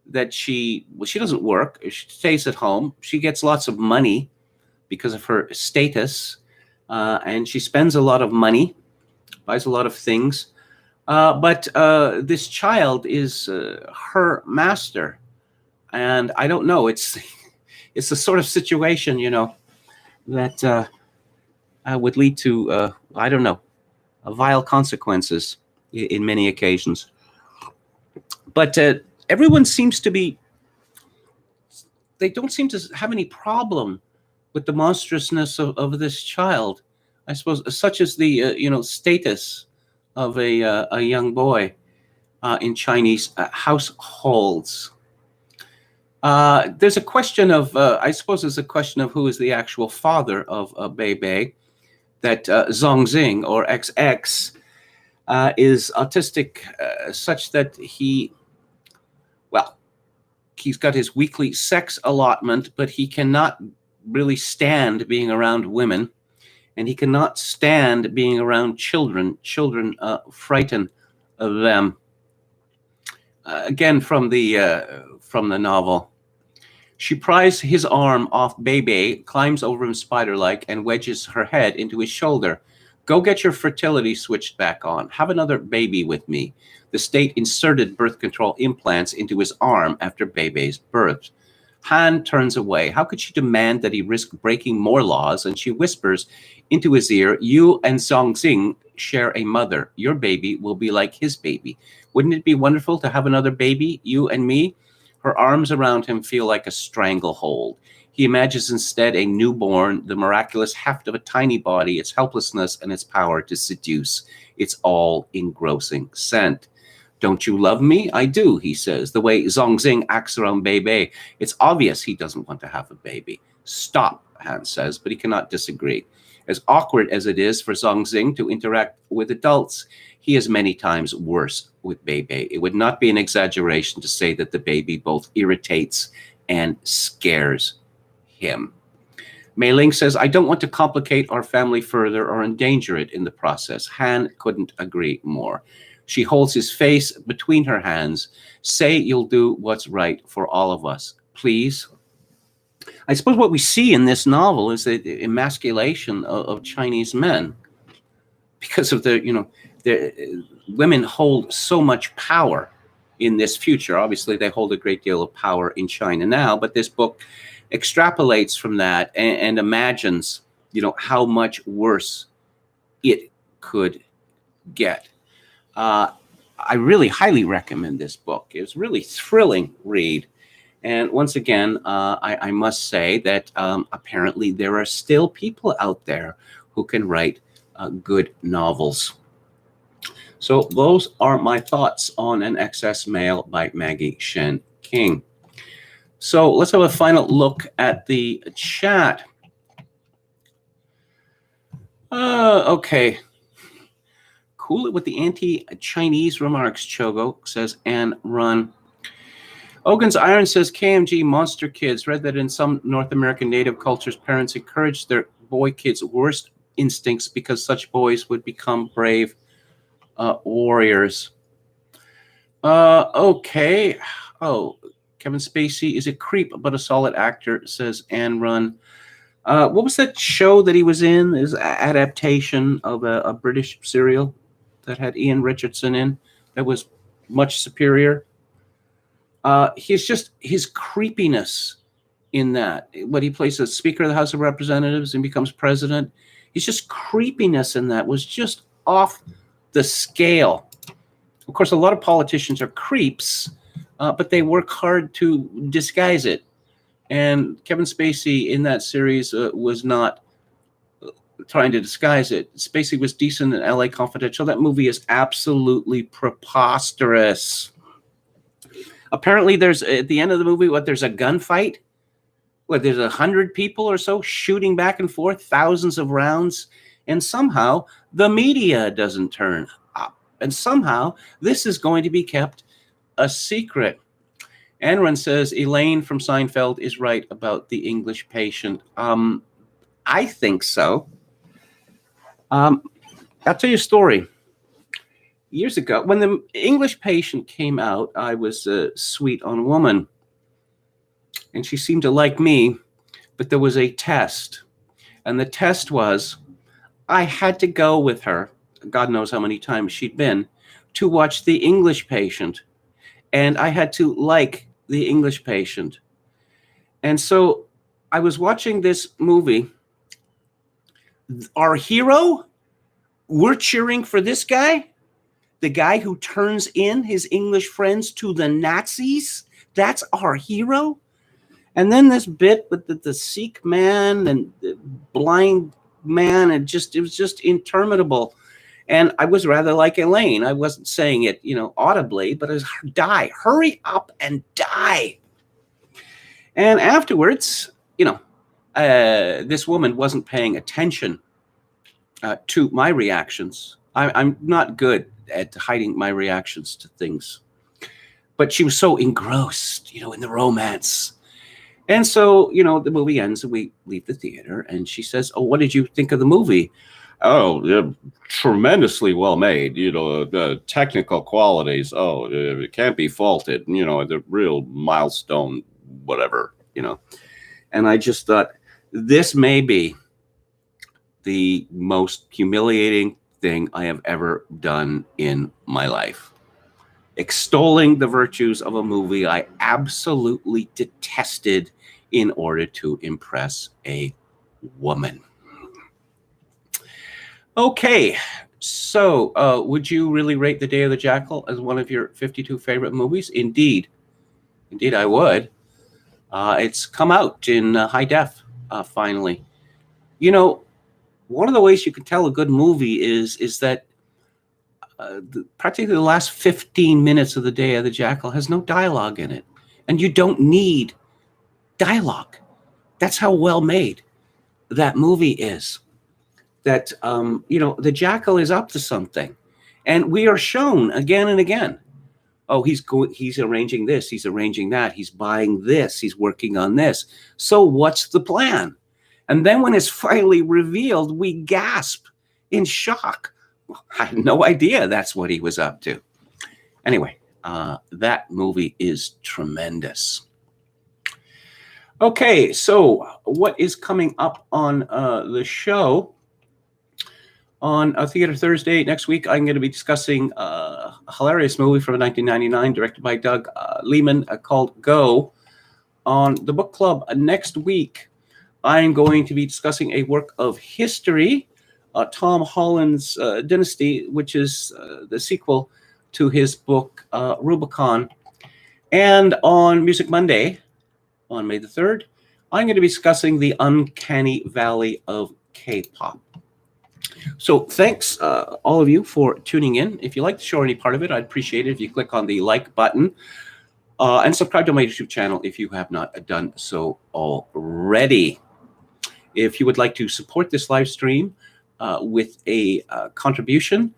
that she doesn't work, she stays at home, she gets lots of money because of her status, and she spends a lot of money, buys a lot of things, but this child is her master. And I don't know, it's the sort of situation, that would lead to, I don't know, vile consequences in many occasions. But everyone seems to be, they don't seem to have any problem with the monstrousness of this child, I suppose, such as the, status of a young boy in Chinese households. There's a question of, I suppose there's a question of who is the actual father of Bei, that Zhongxing, or XX, is autistic such that he's got his weekly sex allotment, but he cannot really stand being around women, and he cannot stand being around children. Children frighten them. Again, from the novel. She pries his arm off Bebe, climbs over him spider-like, and wedges her head into his shoulder. Go get your fertility switched back on. Have another baby with me. The state inserted birth control implants into his arm after Bebe's birth. Han turns away. How could she demand that he risk breaking more laws? And she whispers into his ear, you and Song Xing share a mother. Your baby will be like his baby. Wouldn't it be wonderful to have another baby, you and me? Her arms around him feel like a stranglehold. He imagines instead a newborn, the miraculous heft of a tiny body, its helplessness and its power to seduce, its all-engrossing scent. Don't you love me? I do, he says. The way Zhong Xing acts around Bebe, it's obvious he doesn't want to have a baby. Stop, Han says, but he cannot disagree. As awkward as it is for Zhong Xing to interact with adults, he is many times worse with Bebe. It would not be an exaggeration to say that the baby both irritates and scares him. Mei Ling says, I don't want to complicate our family further or endanger it in the process. Han couldn't agree more. She holds his face between her hands. Say you'll do what's right for all of us, please. I suppose what we see in this novel is the emasculation of Chinese men because of the women hold so much power in this future. Obviously, they hold a great deal of power in China now, but this book extrapolates from that and imagines, how much worse it could get. I really highly recommend this book. It's a really thrilling read. And once again, I must say that apparently there are still people out there who can write good novels. So those are my thoughts on An Excess Male by Maggie Shen King. So let's have a final look at the chat. Okay. Cool it with the anti-Chinese remarks, Chogo, says Anne Run. Ogan's Iron says KMG monster kids. Read that in some North American native cultures, parents encourage their boy kids' worst instincts because such boys would become brave warriors. Okay. Oh, Kevin Spacey is a creep, but a solid actor, says Anne Run. What was that show that he was in? Is adaptation of a British serial that had Ian Richardson in that was much superior. His creepiness in that, when he plays as Speaker of the House of Representatives and becomes president, his just creepiness in that was just off the scale. Of course, a lot of politicians are creeps, but they work hard to disguise it. And Kevin Spacey in that series was not trying to disguise it. Spacey was decent in LA Confidential. That movie is absolutely preposterous. Apparently, there's at the end of the movie, there's a gunfight. There's 100 people or so shooting back and forth, thousands of rounds, and somehow the media doesn't turn up. And somehow this is going to be kept a secret. Anran says Elaine from Seinfeld is right about the English Patient. I think so. I'll tell you a story. Years ago, when the English Patient came out, I was sweet on a woman. And she seemed to like me, but there was a test. And the test was, I had to go with her, God knows how many times she'd been, to watch The English Patient. And I had to like The English Patient. And so I was watching this movie. Our hero, we're cheering for this guy, the guy who turns in his English friends to the Nazis. That's our hero. And then this bit with the Sikh man and the blind man, it was just interminable. And I was rather like Elaine. I wasn't saying it, audibly, but it was die, hurry up and die. And afterwards, this woman wasn't paying attention to my reactions. I'm not good at hiding my reactions to things. But she was so engrossed, in the romance. And so, the movie ends and we leave the theater and she says, oh, what did you think of the movie? Oh, yeah, tremendously well made, the technical qualities. Oh, it can't be faulted, the real milestone, whatever. you know. And I just thought, this may be the most humiliating thing I have ever done in my life. Extolling the virtues of a movie I absolutely detested in order to impress a woman. Okay, so would you really rate The Day of the Jackal as one of your 52 favorite movies? Indeed. Indeed, I would. It's come out in high def, finally. You know, one of the ways you can tell a good movie is that practically the last 15 minutes of The Day of the Jackal has no dialogue in it. And you don't need dialogue. That's how well made that movie is. That, the jackal is up to something. And we are shown again and again. Oh, he's arranging this, he's arranging that, he's buying this, he's working on this. So what's the plan? And then when it's finally revealed, we gasp in shock. I had no idea that's what he was up to. Anyway, that movie is tremendous. Okay, so what is coming up on the show? On Theater Thursday next week, I'm going to be discussing a hilarious movie from 1999 directed by Doug Liman called Go. On the book club next week, I'm going to be discussing a work of history, Tom Holland's Dynasty, which is the sequel to his book Rubicon. And on Music Monday, on May the 3rd, I'm going to be discussing the uncanny valley of K-pop. So thanks, all of you, for tuning in. If you like the show or any part of it, I'd appreciate it if you click on the like button and subscribe to my YouTube channel if you have not done so already. If you would like to support this live stream with a contribution,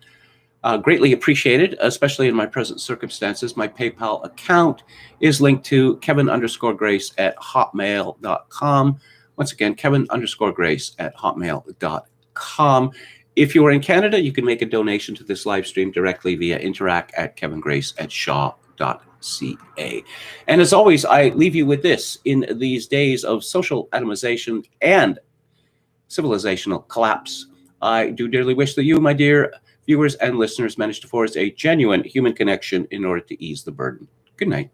greatly appreciated, especially in my present circumstances. My PayPal account is linked to kevin_grace@hotmail.com. Once again, kevin_grace@hotmail.com. If you are in Canada, you can make a donation to this live stream directly via interact@kevingrace@shaw.ca. And as always, I leave you with this. In these days of social atomization and civilizational collapse, I do dearly wish that you, my dear viewers and listeners, manage to forge a genuine human connection in order to ease the burden. Good night.